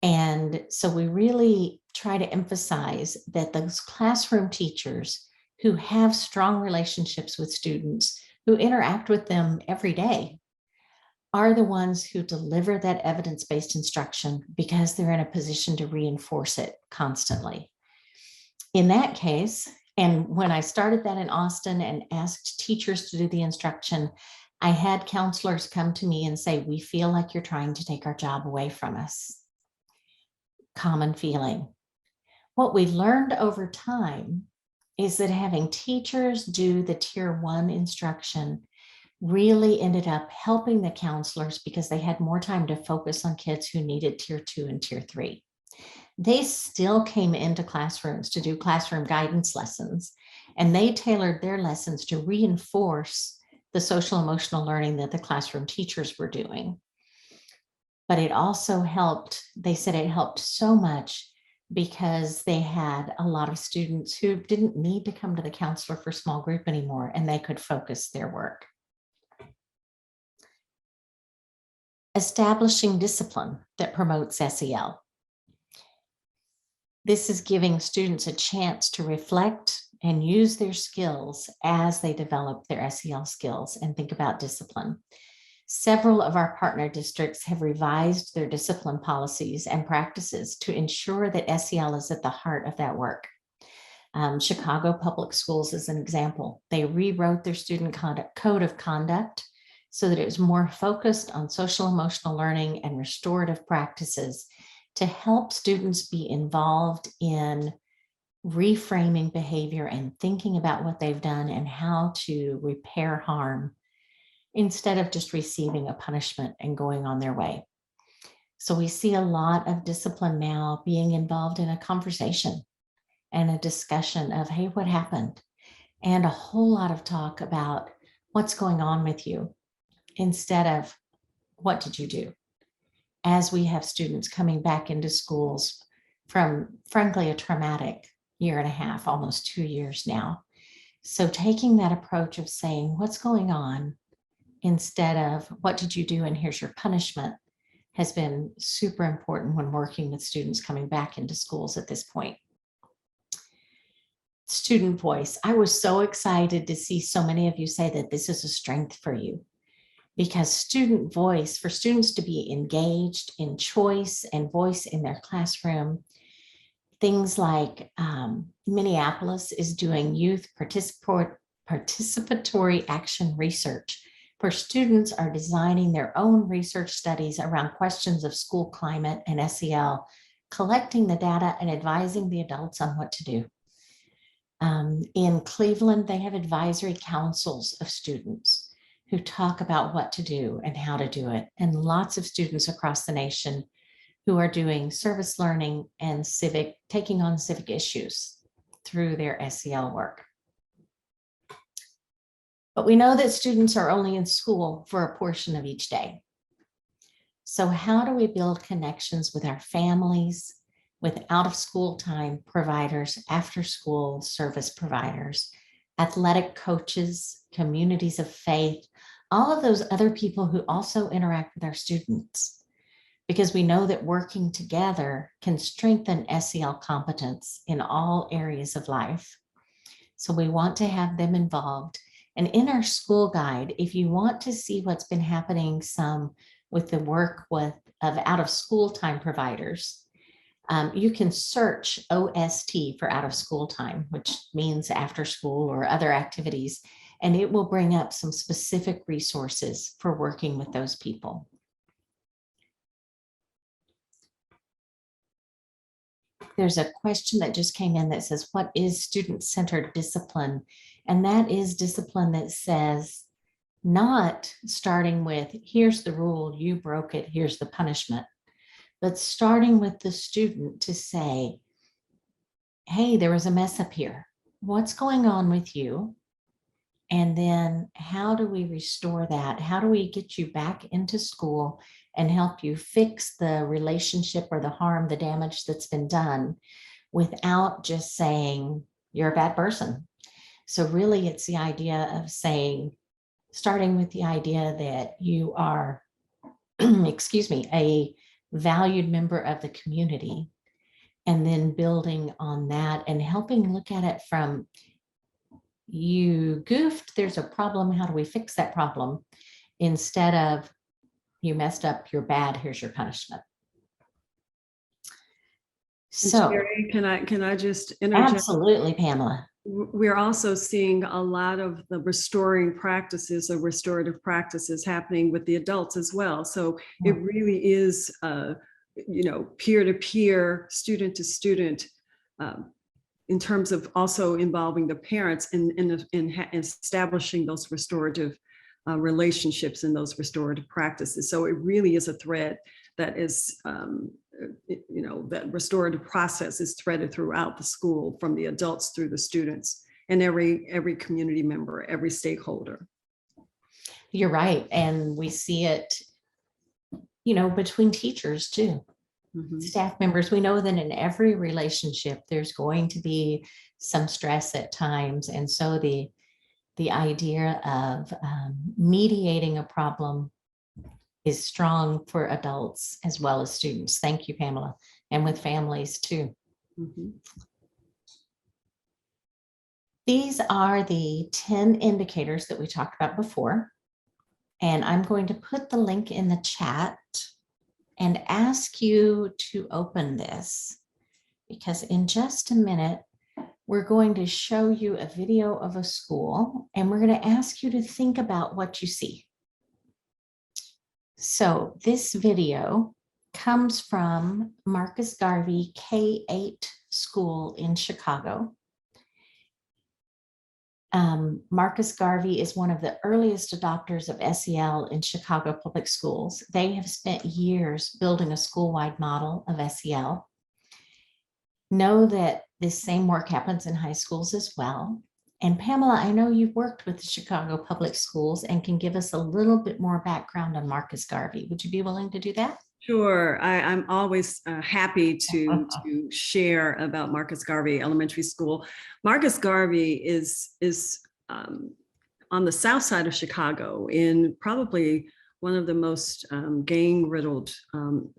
And so we really try to emphasize that those classroom teachers who have strong relationships with students, who interact with them every day, are the ones who deliver that evidence-based instruction because they're in a position to reinforce it constantly. In that case, and when I started that in Austin and asked teachers to do the instruction, I had counselors come to me and say, "We feel like you're trying to take our job away from us." Common feeling. What we learned over time is that having teachers do the tier 1 instruction really ended up helping the counselors because they had more time to focus on kids who needed tier 2 and tier 3. They still came into classrooms to do classroom guidance lessons, and they tailored their lessons to reinforce the social emotional learning that the classroom teachers were doing. But it also helped, they said it helped so much because they had a lot of students who didn't need to come to the counselor for small group anymore, and they could focus their work. Establishing discipline that promotes SEL. This is giving students a chance to reflect and use their skills as they develop their SEL skills and think about discipline. Several of our partner districts have revised their discipline policies and practices to ensure that SEL is at the heart of that work. Chicago Public Schools is an example. They rewrote their student code of conduct so that it was more focused on social emotional learning and restorative practices to help students be involved in reframing behavior and thinking about what they've done and how to repair harm instead of just receiving a punishment and going on their way. So we see a lot of discipline now being involved in a conversation and a discussion of, hey, what happened? And a whole lot of talk about what's going on with you instead of what did you do? As we have students coming back into schools from, frankly, a traumatic 1.5 years, almost 2 years now. So taking that approach of saying, what's going on, instead of what did you do and here's your punishment, has been super important when working with students coming back into schools at this point. Student voice. I was so excited to see so many of you say that this is a strength for you, because student voice, for students to be engaged in choice and voice in their classroom, things like Minneapolis is doing youth participatory action research, where students are designing their own research studies around questions of school climate and SEL, collecting the data and advising the adults on what to do. In Cleveland, they have advisory councils of students who talk about what to do and how to do it. And lots of students across the nation who are doing service learning and taking on civic issues through their SEL work. But we know that students are only in school for a portion of each day. So how do we build connections with our families, with out of school time providers, after school service providers, athletic coaches, communities of faith, all of those other people who also interact with our students? because we know that working together can strengthen SEL competence in all areas of life. So we want to have them involved. And in our school guide, if you want to see what's been happening some with the work of out of school time providers, you can search OST for out of school time, which means after school or other activities, and it will bring up some specific resources for working with those people. There's a question that just came in that says, what is student-centered discipline? And that is discipline that says, not starting with, here's the rule, you broke it, here's the punishment, but starting with the student to say, hey, there was a mess up here. What's going on with you? And then how do we restore that? How do we get you back into school and help you fix the relationship or the harm, the damage that's been done, without just saying you're a bad person? So really it's the idea of saying, starting with the idea that you are, excuse me, a valued member of the community, and then building on that and helping look at it from, you goofed, there's a problem, how do we fix that problem? Instead of, you messed up, you're bad, here's your punishment. So Sherrie, can I just interject? absolutely, Pamela. We're also seeing a lot of the restoring practices or restorative practices happening with the adults as well. So it really is, peer-to-peer, student-to-student, in terms of also involving the parents in establishing those restorative relationships and those restorative practices. So it really is a thread that is, that restorative process is threaded throughout the school, from the adults through the students and every community member, every stakeholder. You're right. And we see it, between teachers too. Mm-hmm. Staff members. We know that in every relationship, there's going to be some stress at times. And so the idea of mediating a problem is strong for adults as well as students. Thank you, Pamela. And with families too. Mm-hmm. These are the 10 indicators that we talked about before. And I'm going to put the link in the chat and ask you to open this, because in just a minute, we're going to show you a video of a school, and we're going to ask you to think about what you see. So this video comes from Marcus Garvey K-8 school in Chicago. Marcus Garvey is one of the earliest adopters of SEL in Chicago public schools. They have spent years building a school-wide model of SEL. Know that this same work happens in high schools as well. And Pamela, I know you've worked with the Chicago public schools and can give us a little bit more background on Marcus Garvey. Would you be willing to do that? Sure. I'm always happy to share about Marcus Garvey Elementary School. Marcus Garvey is on the south side of Chicago, in probably one of the most gang-riddled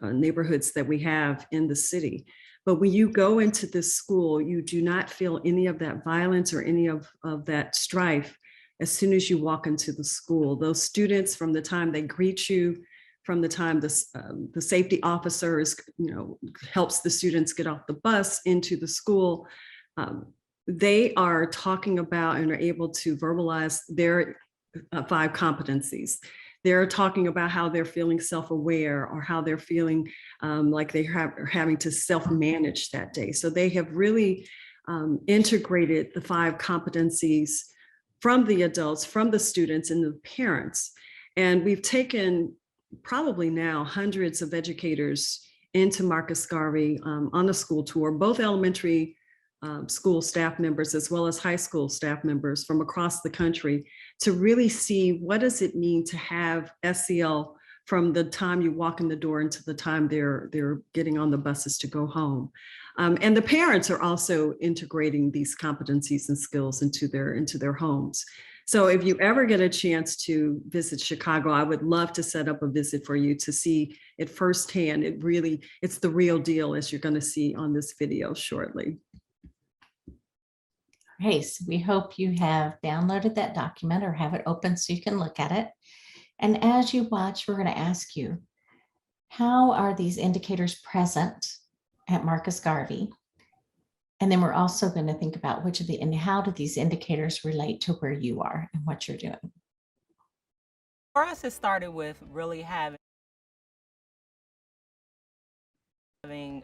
neighborhoods that we have in the city. But when you go into this school, you do not feel any of that violence or any of that strife as soon as you walk into the school. Those students, from the time they greet you, from the time the safety officers, helps the students get off the bus into the school, they are talking about and are able to verbalize their 5 competencies. They're talking about how they're feeling self-aware, or how they're feeling like they are having to self-manage that day. So they have really integrated the 5 competencies from the adults, from the students and the parents. And we've taken probably now hundreds of educators into Marcus Garvey on a school tour, both elementary school staff members as well as high school staff members from across the country, to really see what does it mean to have SEL from the time you walk in the door into the time they're getting on the buses to go home. And the parents are also integrating these competencies and skills into their homes. So if you ever get a chance to visit Chicago, I would love to set up a visit for you to see it firsthand. It's the real deal, as you're going to see on this video shortly. Okay, so we hope you have downloaded that document or have it open so you can look at it. And as you watch, we're going to ask you, how are these indicators present at Marcus Garvey? And then we're also going to think about how do these indicators relate to where you are and what you're doing. For us, it started with really having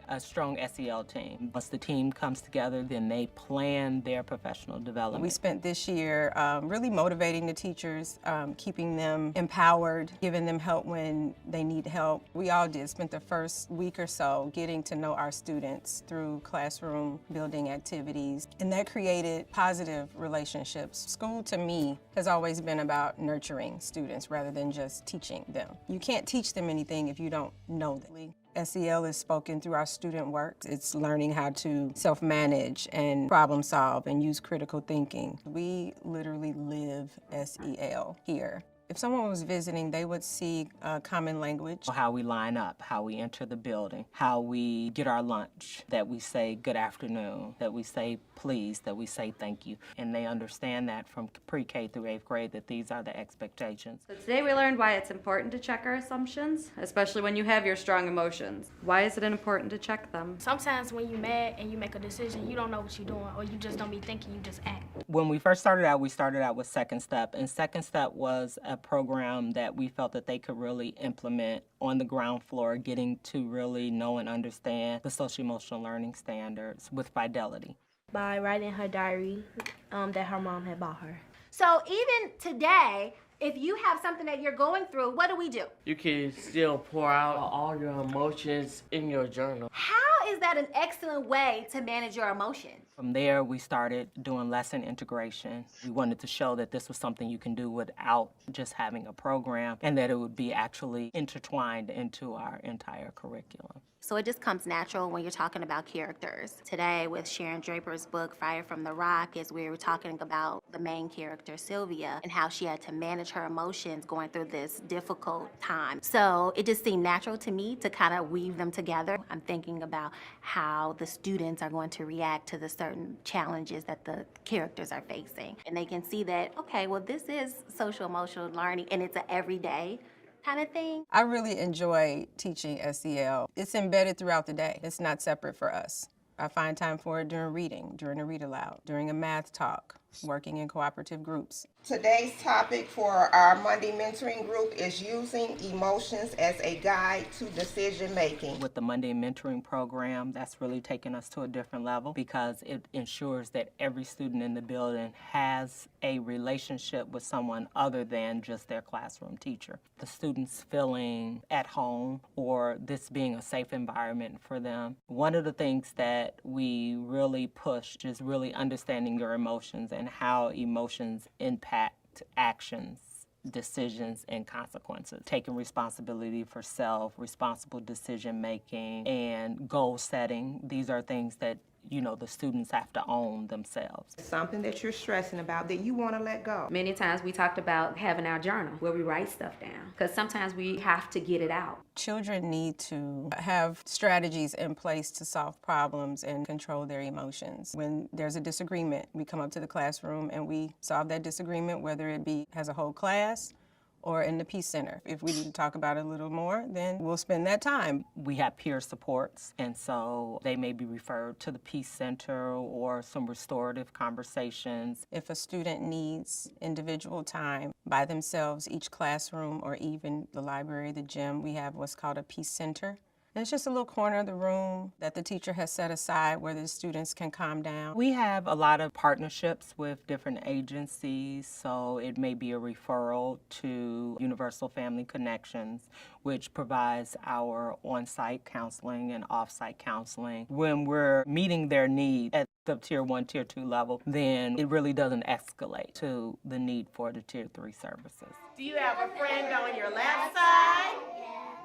a strong SEL team. Once the team comes together, then they plan their professional development. We spent this year really motivating the teachers, keeping them empowered, giving them help when they need help. We all spent the first week or so getting to know our students through classroom building activities, and that created positive relationships. School, to me, has always been about nurturing students rather than just teaching them. You can't teach them anything if you don't know them. SEL is spoken through our student work. It's learning how to self-manage and problem solve and use critical thinking. We literally live SEL here. If someone was visiting, they would see common language. How we line up, how we enter the building, how we get our lunch, that we say good afternoon, that we say please, that we say thank you. And they understand that from pre-K through 8th grade that these are the expectations. So today we learned why it's important to check our assumptions, especially when you have your strong emotions. Why is it important to check them? Sometimes when you're mad and you make a decision, you don't know what you're doing, or you just don't be thinking, you just act. When we first started out, we started out with Second Step, and Second Step was a program that we felt that they could really implement on the ground floor, getting to really know and understand the social-emotional learning standards with fidelity. By writing her diary that her mom had bought her. So even today, if you have something that you're going through, what do? You can still pour out all your emotions in your journal. How is that an excellent way to manage your emotions? From there, we started doing lesson integration. We wanted to show that this was something you can do without just having a program, and that it would be actually intertwined into our entire curriculum. So it just comes natural when you're talking about characters. Today with Sharon Draper's book, Fire from the Rock, is we were talking about the main character, Sylvia, and how she had to manage her emotions going through this difficult time. So it just seemed natural to me to kind of weave them together. I'm thinking about how the students are going to react to the certain challenges that the characters are facing. And they can see that, okay, well, this is social emotional learning, and it's an everyday kind of thing. I really enjoy teaching SEL. It's embedded throughout the day. It's not separate for us. I find time for it during reading, during a read aloud, during a math talk, working in cooperative groups. Today's topic for our Monday mentoring group is using emotions as a guide to decision making. With the Monday mentoring program, that's really taken us to a different level because it ensures that every student in the building has a relationship with someone other than just their classroom teacher. The students feeling at home or this being a safe environment for them. One of the things that we really push is really understanding your emotions and how emotions impact actions, decisions, and consequences. Taking responsibility for self, responsible decision making, and goal setting. These are things that the students have to own themselves. Something that you're stressing about that you want to let go. Many times we talked about having our journal where we write stuff down because sometimes we have to get it out. Children need to have strategies in place to solve problems and control their emotions. When there's a disagreement, we come up to the classroom and we solve that disagreement, whether it be as a whole class or in the Peace Center. If we need to talk about it a little more, then we'll spend that time. We have peer supports, and so they may be referred to the Peace Center or some restorative conversations. If a student needs individual time by themselves, each classroom or even the library, the gym, we have what's called a Peace Center. And it's just a little corner of the room that the teacher has set aside where the students can calm down. We have a lot of partnerships with different agencies, so it may be a referral to Universal Family Connections, which provides our on-site counseling and off-site counseling. When we're meeting their need at the Tier 1, Tier 2 level, then it really doesn't escalate to the need for the Tier 3 services. Do you have a friend on your left side?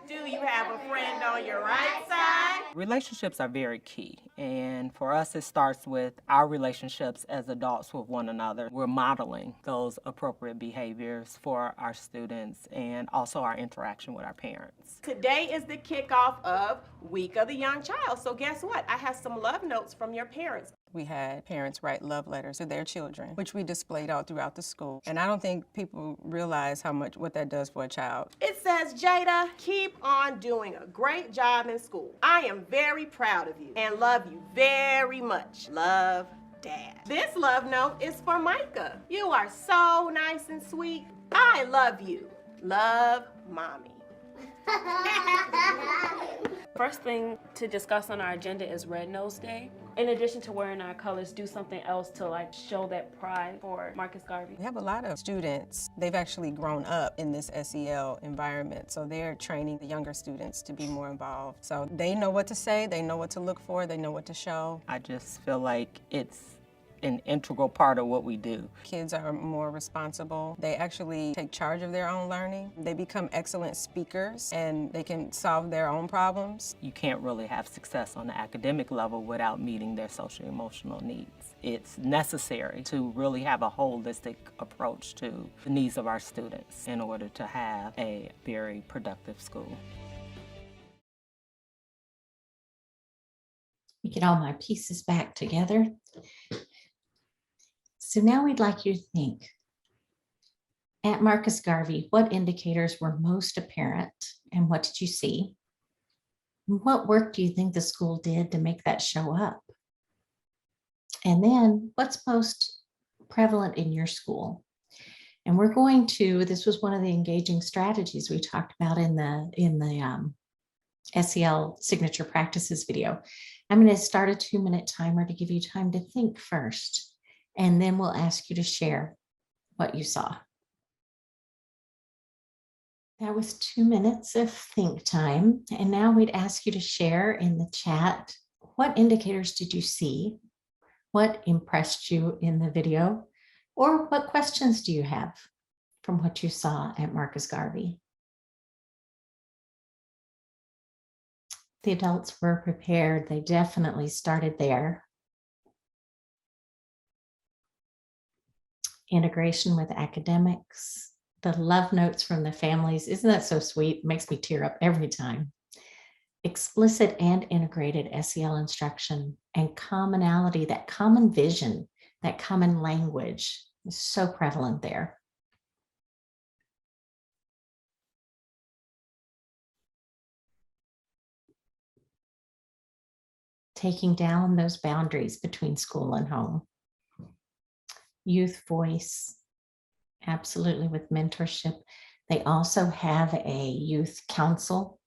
Do you have a friend on your right side? Relationships are very key, And for us, it starts with our relationships as adults with one another. We're modeling those appropriate behaviors for our students and also our interaction with our parents. Today is the kickoff of Week of the Young Child. So guess what? I have some love notes from your parents. We had parents write love letters to their children, which we displayed all throughout the school. And I don't think people realize what that does for a child. It says, Jada, keep on doing a great job in school. I am very proud of you and love you very much. Love, Dad. This love note is for Micah. You are so nice and sweet. I love you. Love, Mommy. First thing to discuss on our agenda is Red Nose Day. In addition to wearing our colors, do something else to show that pride for Marcus Garvey. We have a lot of students, they've actually grown up in this SEL environment, so they're training the younger students to be more involved. So they know what to say, they know what to look for, they know what to show. I just feel like it's an integral part of what we do. Kids are more responsible. They actually take charge of their own learning. They become excellent speakers and they can solve their own problems. You can't really have success on the academic level without meeting their social emotional needs. It's necessary to really have a holistic approach to the needs of our students in order to have a very productive school. We get all my pieces back together. So now we'd like you to think, at Marcus Garvey, what indicators were most apparent and what did you see? What work do you think the school did to make that show up? And then what's most prevalent in your school? And we're going to, this was one of the engaging strategies we talked about in the SEL signature practices video. I'm going to start a 2-minute timer to give you time to think first. And then we'll ask you to share what you saw. That was 2 minutes of think time. And now we'd ask you to share in the chat, what indicators did you see? What impressed you in the video? Or what questions do you have from what you saw at Marcus Garvey? The adults were prepared. They definitely started there. Integration with academics, the love notes from the families. Isn't that so sweet? It makes me tear up every time. Explicit and integrated SEL instruction and commonality, that common vision, that common language is so prevalent there. Taking down those boundaries between school and home. Youth voice, absolutely, with mentorship. They also have a youth council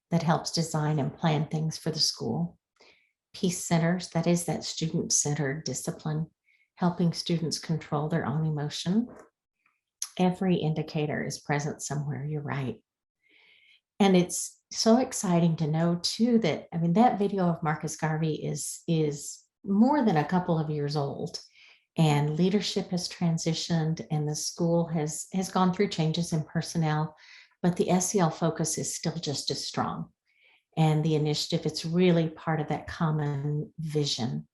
that helps design and plan things for the school. Peace centers, that is that student-centered discipline, helping students control their own emotion. Every indicator is present somewhere, you're right. And it's so exciting to know too that, I mean, that video of Marcus Garvey is more than a couple of years old. And leadership has transitioned and the school has gone through changes in personnel, but the SEL focus is still just as strong. And the initiative, it's really part of that common vision.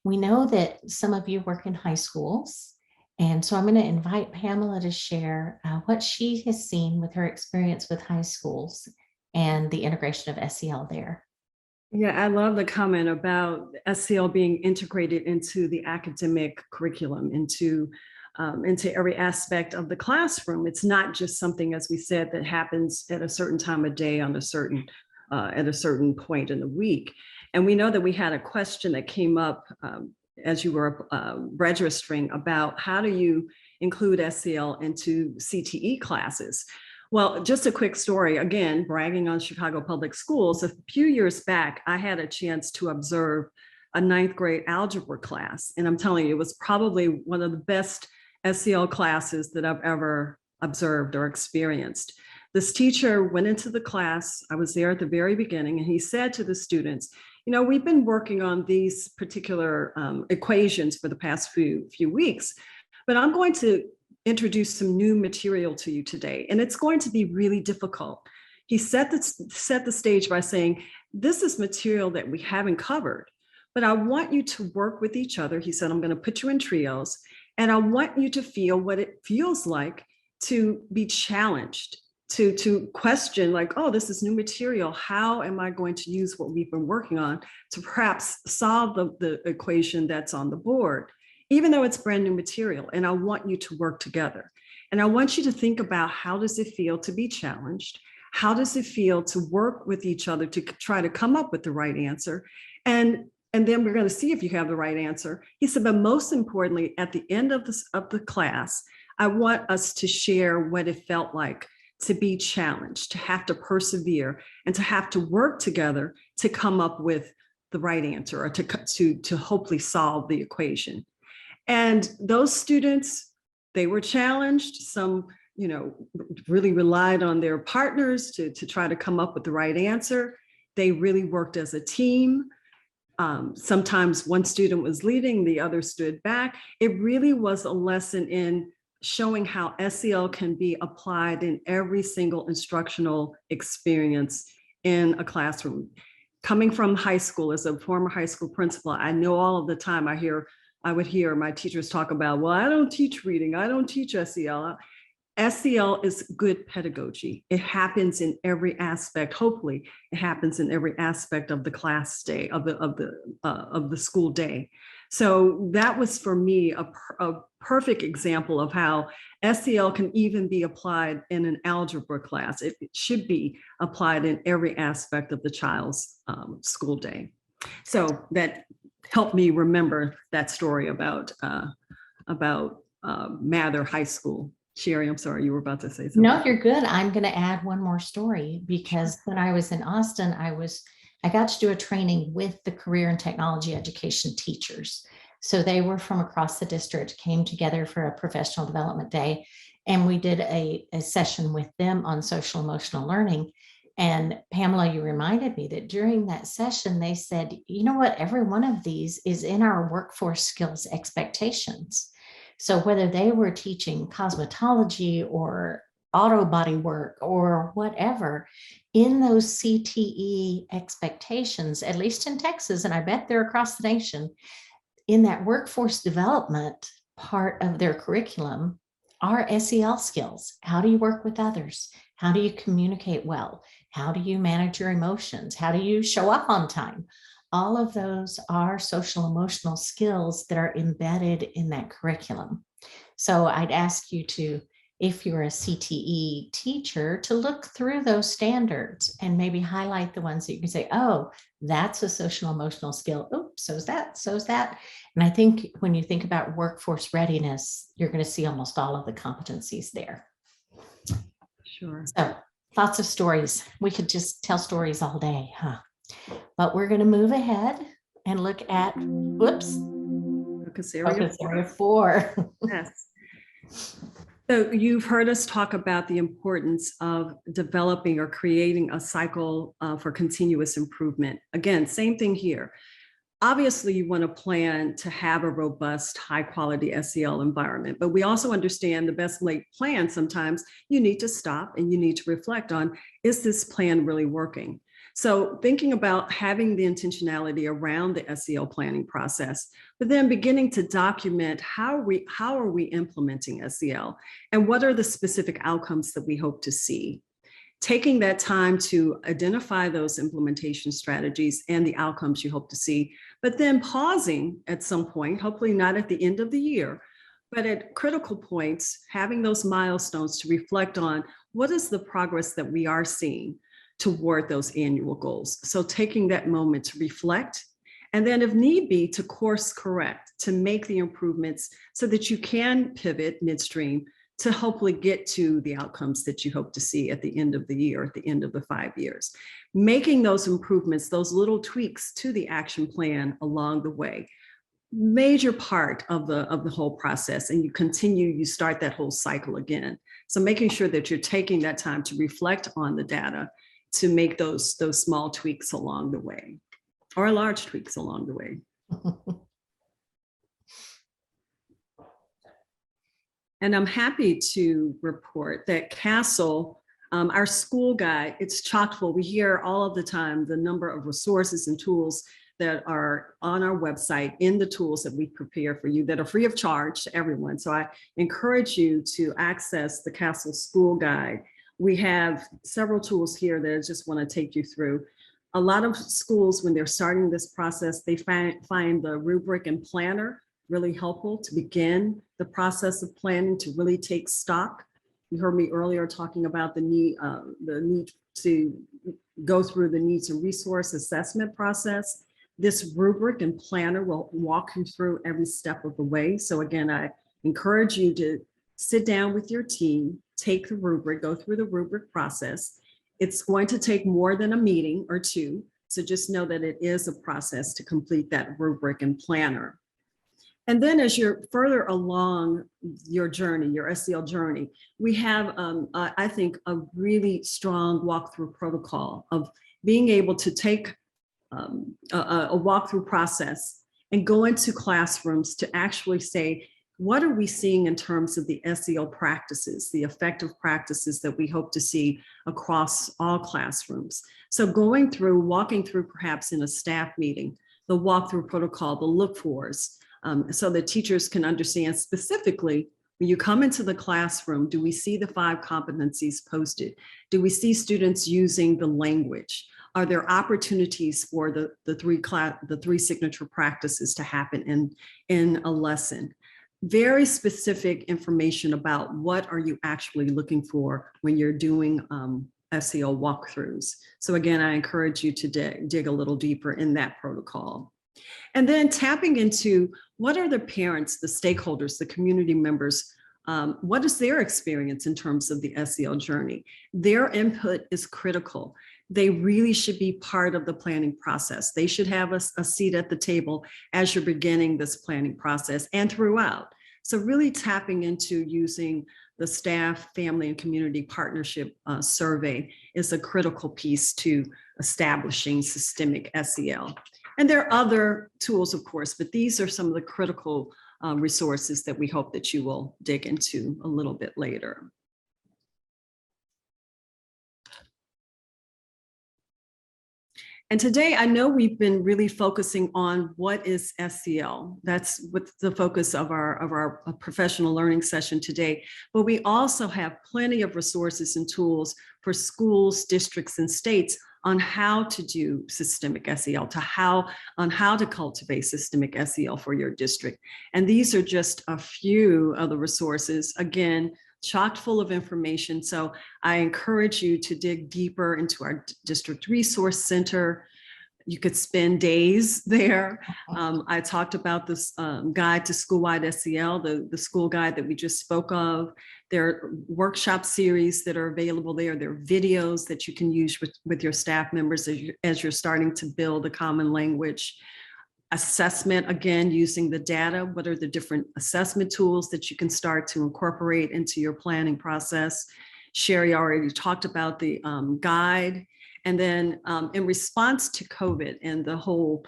We know that some of you work in high schools. And so I'm going to invite Pamela to share what she has seen with her experience with high schools and the integration of SEL there. Yeah, I love the comment about SEL being integrated into the academic curriculum, into every aspect of the classroom. It's not just something, as we said, that happens at a certain time of day on a certain at a certain point in the week. And we know that we had a question that came up as you were registering about how do you include SEL into CTE classes. Well, just a quick story, again, bragging on Chicago Public Schools. A few years back, I had a chance to observe a 9th grade algebra class. And I'm telling you, it was probably one of the best SEL classes that I've ever observed or experienced. This teacher went into the class, I was there at the very beginning, and he said to the students, you know, we've been working on these particular equations for the past few weeks, but I'm going to introduce some new material to you today, and it's going to be really difficult. He set the stage by saying, this is material that we haven't covered. but I want you to work with each other. He said, I'm going to put you in trios, and I want you to feel what it feels like to be challenged, to question, like, oh, this is new material. How am I going to use what we've been working on to perhaps solve the equation that's on the board, even though it's brand new material? And I want you to work together. And I want you to think about, how does it feel to be challenged? How does it feel to work with each other to try to come up with the right answer? And then we're going to see if you have the right answer. He said, but most importantly, at the end of the class, I want us to share what it felt like to be challenged, to have to persevere, and to have to work together to come up with the right answer, or to hopefully solve the equation. And those students, they were challenged. Some, really relied on their partners to try to come up with the right answer. They really worked as a team. Sometimes one student was leading, the other stood back. It really was a lesson in showing how SEL can be applied in every single instructional experience in a classroom. Coming from high school, as a former high school principal, I know all of the time I would hear my teachers talk about, well, I don't teach reading, I don't teach SEL. SEL is good pedagogy. It happens in every aspect. Hopefully, it happens in every aspect of the class day, of the school day. So that was, for me, a perfect example of how SEL can even be applied in an algebra class. It should be applied in every aspect of the child's school day. So that helped me remember that story about Mather High School. Sherrie, I'm sorry, you were about to say something. No, you're good. I'm going to add one more story, because when I was in Austin, I got to do a training with the career and technology education teachers. So they were from across the district, came together for a professional development day, and we did a session with them on social emotional learning. And Pamela, you reminded me that during that session, they said, you know what, every one of these is in our workforce skills expectations. So whether they were teaching cosmetology or auto body work or whatever, in those CTE expectations, at least in Texas, and I bet they're across the nation, in that workforce development part of their curriculum are SEL skills. How do you work with others? How do you communicate well? How do you manage your emotions? How do you show up on time? All of those are social emotional skills that are embedded in that curriculum. So I'd ask you to, if you're a CTE teacher, to look through those standards and maybe highlight the ones that you can say, oh, that's a social emotional skill. Oops, so is that. And I think when you think about workforce readiness, you're going to see almost all of the competencies there. Sure. So lots of stories. We could just tell stories all day, huh? But we're going to move ahead and look at, Focus area 4. Yes. So you've heard us talk about the importance of developing or creating a cycle for continuous improvement. Again, same thing here. Obviously, you want to plan to have a robust, high quality SEL environment, but we also understand the best laid plan, sometimes you need to stop and you need to reflect on, is this plan really working? So thinking about having the intentionality around the SEL planning process, but then beginning to document how are we implementing SEL and what are the specific outcomes that we hope to see. Taking that time to identify those implementation strategies and the outcomes you hope to see, but then pausing at some point, hopefully not at the end of the year, but at critical points, having those milestones to reflect on what is the progress that we are seeing toward those annual goals. So taking that moment to reflect, and then if need be, to course correct, to make the improvements so that you can pivot midstream to hopefully get to the outcomes that you hope to see at the end of the year, at the end of the 5 years. Making those improvements, those little tweaks to the action plan along the way, major part of the whole process. And you start that whole cycle again. So making sure that you're taking that time to reflect on the data, to make those small tweaks along the way, or large tweaks along the way. And I'm happy to report that CASEL, our school guide, it's chock full. We hear all of the time the number of resources and tools that are on our website in the tools that we prepare for you that are free of charge to everyone. So I encourage you to access the CASEL School Guide. We have several tools here that I just want to take you through. A lot of schools, when they're starting this process, they find the rubric and planner really helpful to begin the process of planning, to really take stock. You heard me earlier talking about the need to go through the needs and resource assessment process. This rubric and planner will walk you through every step of the way. So again, I encourage you to sit down with your team, take the rubric, go through the rubric process. It's going to take more than a meeting or two. So just know that it is a process to complete that rubric and planner. And then as you're further along your journey, your SEL journey, we have, I think, a really strong walkthrough protocol of being able to take a walkthrough process and go into classrooms to actually say, what are we seeing in terms of the SEL practices, the effective practices that we hope to see across all classrooms? So walking through perhaps in a staff meeting, the walkthrough protocol, the look-fors, so that teachers can understand specifically, when you come into the classroom, do we see the 5 competencies posted? Do we see students using the language? Are there opportunities for the three signature practices to happen in a lesson? Very specific information about what are you actually looking for when you're doing SEL walkthroughs. So again, I encourage you to dig a little deeper in that protocol. And then tapping into what are the parents, the stakeholders, the community members, what is their experience in terms of the SEL journey? Their input is critical. They really should be part of the planning process. They should have a seat at the table as you're beginning this planning process and throughout. So really tapping into using the staff, family, and community partnership survey is a critical piece to establishing systemic SEL. And there are other tools, of course, but these are some of the critical resources that we hope that you will dig into a little bit later. And today, I know we've been really focusing on what is SEL. That's what's the focus of our professional learning session today. But we also have plenty of resources and tools for schools, districts, and states on how to do systemic SEL, on how to cultivate systemic SEL for your district. And these are just a few of the resources, again, chock full of information. So I encourage you to dig deeper into our district resource center. You could spend days there. I talked about this guide to Schoolwide SEL, the school guide that we just spoke of. There are workshop series that are available there. There are videos that you can use with your staff members as you're starting to build a common language. Assessment, again, using the data. What are the different assessment tools that you can start to incorporate into your planning process? Sherrie already talked about the guide. And then in response to COVID and the whole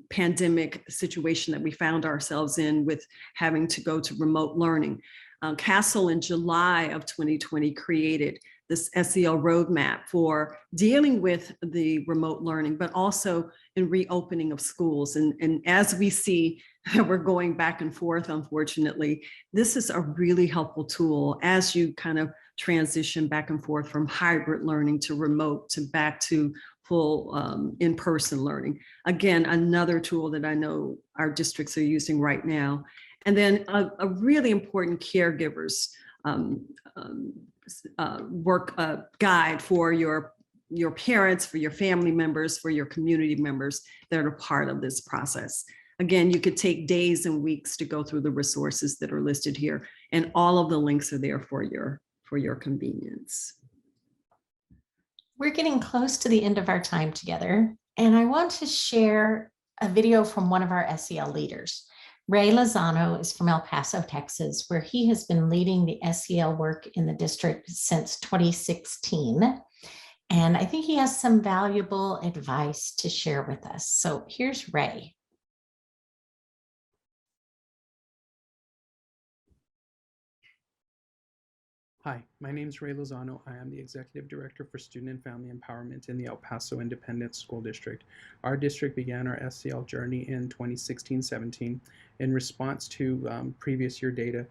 pandemic situation that we found ourselves in with having to go to remote learning, CASEL in July of 2020 created this SEL roadmap for dealing with the remote learning, but also in reopening of schools. And as we see that we're going back and forth, unfortunately, this is a really helpful tool as you kind of transition back and forth from hybrid learning to remote to back to full in-person learning. Again, another tool that I know our districts are using right now. And then a really important caregivers work guide for your parents, for your family members, for your community members that are part of this process. Again, you could take days and weeks to go through the resources that are listed here, and all of the links are there for your convenience. We're getting close to the end of our time together, and I want to share a video from one of our SEL leaders. Ray Lozano is from El Paso, Texas, where he has been leading the SEL work in the district since 2016. And I think he has some valuable advice to share with us. So here's Ray. Hi. Hi, my name is Ray Lozano. I am the Executive Director for Student and Family Empowerment in the El Paso Independent School District. Our district began our SEL journey in 2016-17 in response to previous year data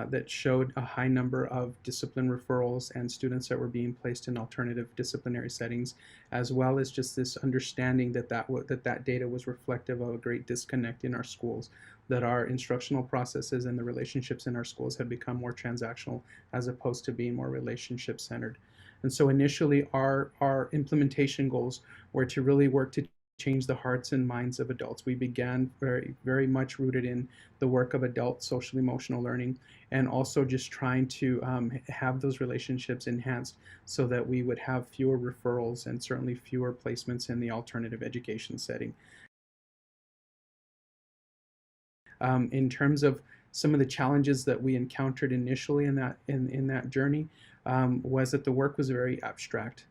that showed a high number of discipline referrals and students that were being placed in alternative disciplinary settings, as well as just this understanding that that data was reflective of a great disconnect in our schools, that our instructional processes and the relationships in our schools had become more transactional as opposed to being more relationship centered. And so initially our implementation goals were to really work to change the hearts and minds of adults. We began very much rooted in the work of adult social emotional learning, and also just trying to have those relationships enhanced so that we would have fewer referrals and certainly fewer placements in the alternative education setting. In terms of some of the challenges that we encountered initially in that journey, was that the work was very abstract.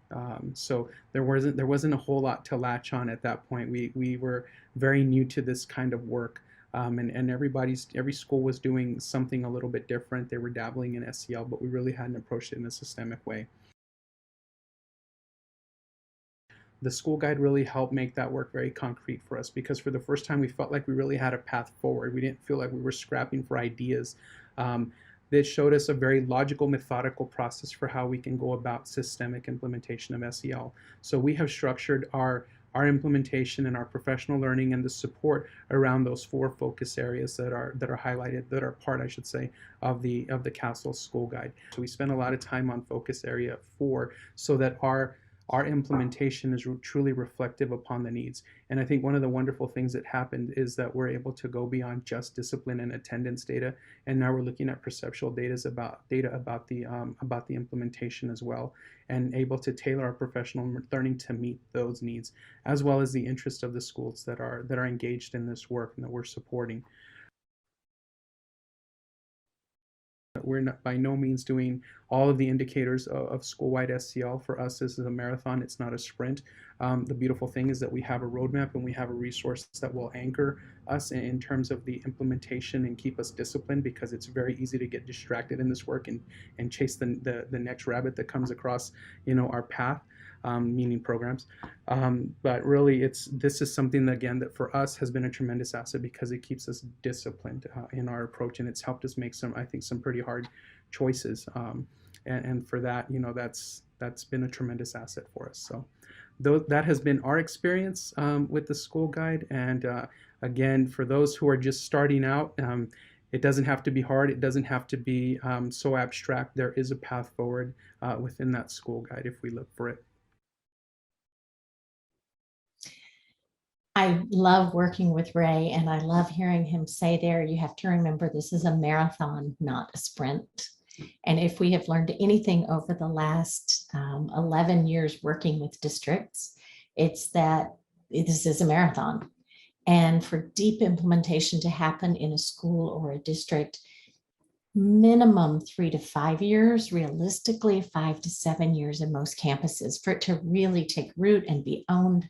So there wasn't a whole lot to latch on at that point. We were very new to this kind of work, and every school was doing something a little bit different. They were dabbling in SEL, but we really hadn't approached it in a systemic way. The school guide really helped make that work very concrete for us, because for the first time we felt like we really had a path forward. We didn't feel like we were scrapping for ideas. That showed us a very logical, methodical process for how we can go about systemic implementation of SEL. So we have structured our implementation and our professional learning and the support around those 4 focus areas that are highlighted, that are part, I should say, of the CASEL school guide. So we spend a lot of time on focus area 4 so that our implementation is truly reflective upon the needs. And I think one of the wonderful things that happened is that we're able to go beyond just discipline and attendance data, and now we're looking at perceptual data about the implementation as well, and able to tailor our professional learning to meet those needs, as well as the interest of the schools that are engaged in this work and that we're supporting. We're not, by no means doing all of the indicators of school-wide SEL. For us, this is a marathon, it's not a sprint. The beautiful thing is that we have a roadmap and we have a resource that will anchor us in terms of the implementation and keep us disciplined, because it's very easy to get distracted in this work and chase the next rabbit that comes across our path. Meaning programs, but really this is something that, again, that for us has been a tremendous asset, because it keeps us disciplined in our approach, and it's helped us make some pretty hard choices, and for that, that's been a tremendous asset for us. So that has been our experience with the school guide, and again, for those who are just starting out, it doesn't have to be hard. It doesn't have to be so abstract. There is a path forward within that school guide if we look for it. I love working with Ray, and I love hearing him say there, you have to remember this is a marathon, not a sprint. And if we have learned anything over the last 11 years working with districts, it's that this is a marathon. And for deep implementation to happen in a school or a district, minimum 3 to 5 years, realistically 5 to 7 years in most campuses, for it to really take root and be owned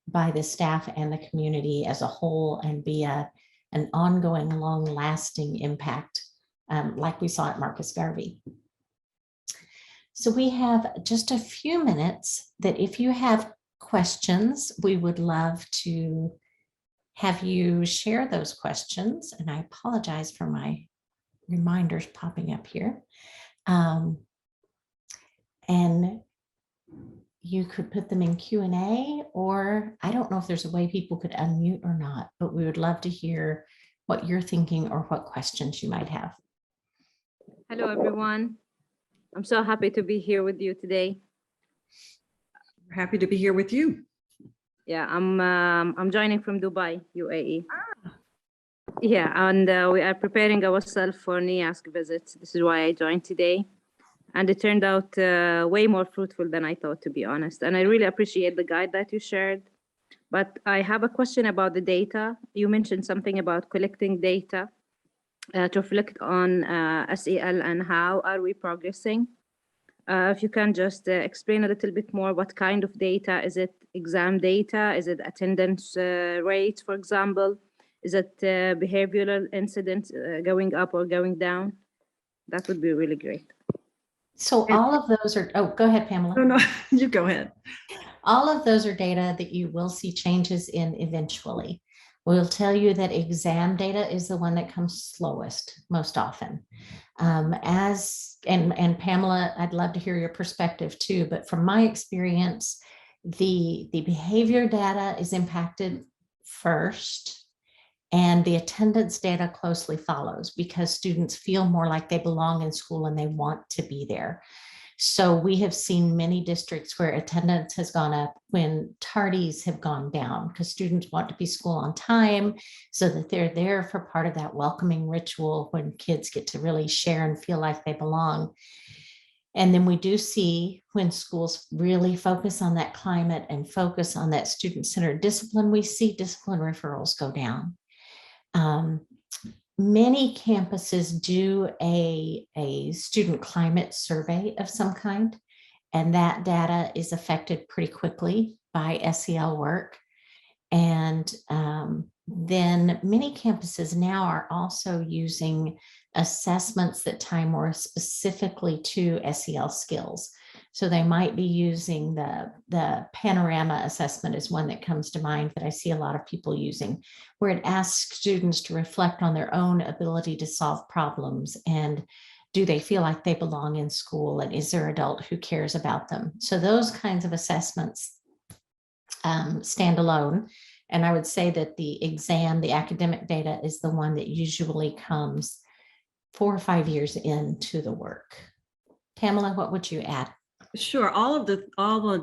by the staff and the community as a whole, and be an ongoing, long-lasting impact, like we saw at Marcus Garvey. So we have just a few minutes that if you have questions, we would love to have you share those questions. And I apologize for my reminders popping up here. And you could put them in Q&A, or I don't know if there's a way people could unmute or not, but we would love to hear what you're thinking or what questions you might have. Hello, everyone. I'm so happy to be here with you today. We're happy to be here with you. Yeah, I'm joining from Dubai, UAE. Yeah, and we are preparing ourselves for NIASC visits. This is why I joined today. And it turned out way more fruitful than I thought, to be honest. And I really appreciate the guide that you shared. But I have a question about the data. You mentioned something about collecting data to reflect on SEL, and how are we progressing? If you can just explain a little bit more, what kind of data? Is it exam data? Is it attendance rates, for example? Is it behavioral incidents going up or going down? That would be really great. So all of those are, oh, go ahead, Pamela. No, you go ahead. All of those are data that you will see changes in eventually. We'll tell you that exam data is the one that comes slowest most often. And Pamela, I'd love to hear your perspective too, but from my experience, the behavior data is impacted first, and the attendance data closely follows because students feel more like they belong in school and they want to be there. So we have seen many districts where attendance has gone up when tardies have gone down because students want to be school on time so that they're there for part of that welcoming ritual when kids get to really share and feel like they belong. And then we do see when schools really focus on that climate and focus on that student-centered discipline, we see discipline referrals go down. Many campuses do a student climate survey of some kind, and that data is affected pretty quickly by SEL work. And then many campuses now are also using assessments that tie more specifically to SEL skills. So they might be using the panorama assessment is one that comes to mind that I see a lot of people using, where it asks students to reflect on their own ability to solve problems and do they feel like they belong in school and is there an adult who cares about them? So those kinds of assessments stand alone. And I would say that the exam, the academic data is the one that usually comes 4 or 5 years into the work. Pamela, what would you add? Sure, all the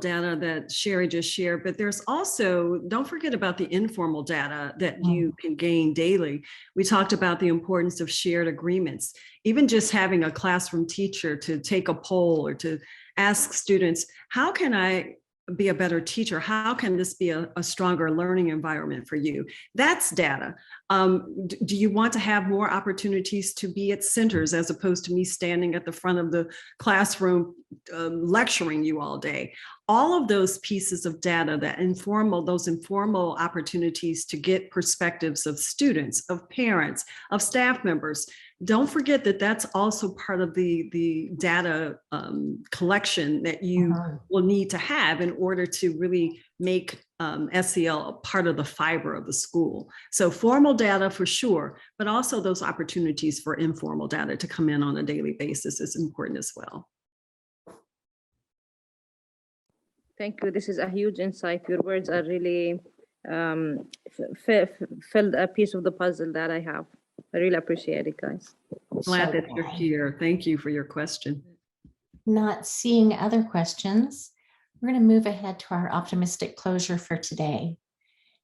data that Sherrie just shared, but there's also, don't forget about the informal data that you can gain daily. We talked about the importance of shared agreements, even just having a classroom teacher to take a poll or to ask students, how can I be a better teacher? How can this be a stronger learning environment for you? That's data. Do you want to have more opportunities to be at centers as opposed to me standing at the front of the classroom lecturing you all day? All of those pieces of data, those informal opportunities to get perspectives of students, of parents, of staff members. Don't forget that that's also part of the data collection that you will need to have in order to really make SEL a part of the fiber of the school. So formal data for sure, but also those opportunities for informal data to come in on a daily basis is important as well. Thank you. This is a huge insight. Your words are really filled a piece of the puzzle that I have. I really appreciate it, guys. Glad that you're here. Thank you for your question. Not seeing other questions, we're going to move ahead to our optimistic closure for today.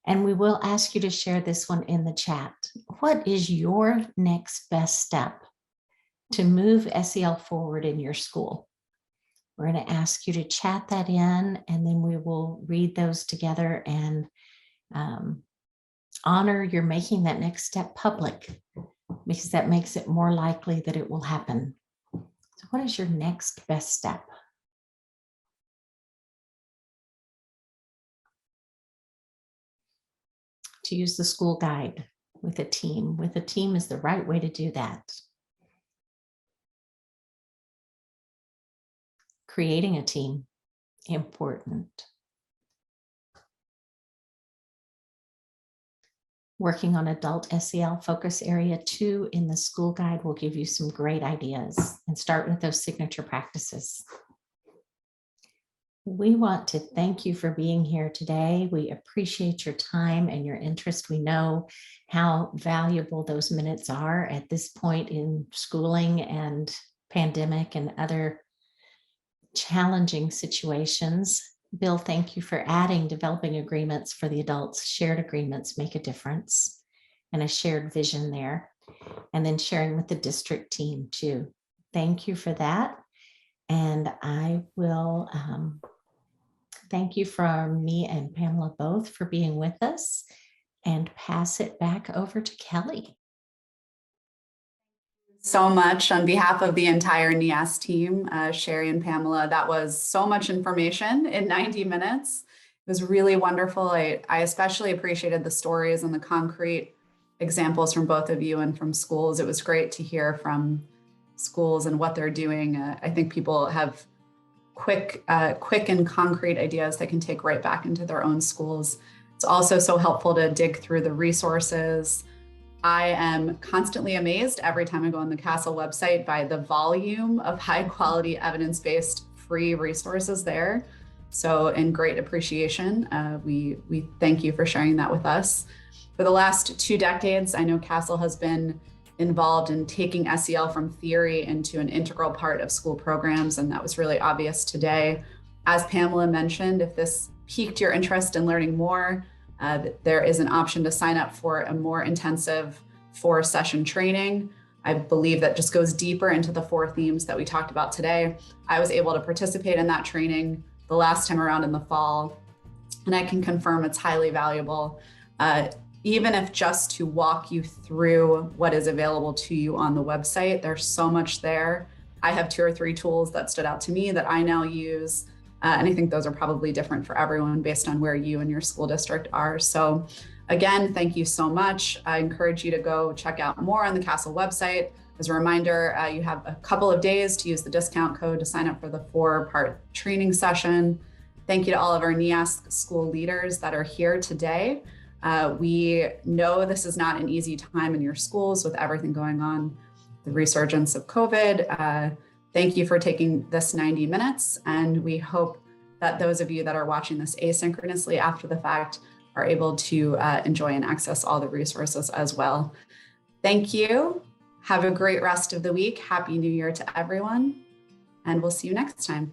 And we will ask you to share this one in the chat. What is your next best step to move SEL forward in your school? We're going to ask you to chat that in, and then we will read those together and honor your making that next step public, because that makes it more likely that it will happen. So what is your next best step? To use the school guide with a team. With a team is the right way to do that. Creating a team, important. Working on adult SEL focus area 2 in the school guide will give you some great ideas, and start with those signature practices. We want to thank you for being here today. We appreciate your time and your interest. We know how valuable those minutes are at this point in schooling and pandemic and other challenging situations. Bill, thank you for adding developing agreements for the adults. Shared agreements make a difference, and a shared vision there. And then sharing with the district team too. Thank you for that. And I will thank you from me and Pamela both for being with us, and pass it back over to Kelly. So much on behalf of the entire NEAS team, Sherrie and Pamela. That was so much information in 90 minutes. It was really wonderful. I especially appreciated the stories and the concrete examples from both of you and from schools. It was great to hear from schools and what they're doing. I think people have quick and concrete ideas they can take right back into their own schools. It's also so helpful to dig through the resources. I am constantly amazed every time I go on the CASEL website by the volume of high quality evidence-based free resources there. So in great appreciation, we thank you for sharing that with us. For the last 2 decades, I know CASEL has been involved in taking SEL from theory into an integral part of school programs, and that was really obvious today. As Pamela mentioned, if this piqued your interest in learning more, there is an option to sign up for a more intensive 4-session training. I believe that just goes deeper into the 4 themes that we talked about today. I was able to participate in that training the last time around in the fall, and I can confirm it's highly valuable. Even if just to walk you through what is available to you on the website, there's so much there. I have 2 or 3 tools that stood out to me that I now use. And I think those are probably different for everyone based on where you and your school district are. So again, thank you so much. I encourage you to go check out more on the CASEL website. As a reminder, you have a couple of days to use the discount code to sign up for the 4-part training session. Thank you to all of our NEASC school leaders that are here today. We know this is not an easy time in your schools with everything going on, the resurgence of COVID. Thank you for taking this 90 minutes, and we hope that those of you that are watching this asynchronously after the fact are able to enjoy and access all the resources as well. Thank you. Have a great rest of the week. Happy New Year to everyone, and we'll see you next time.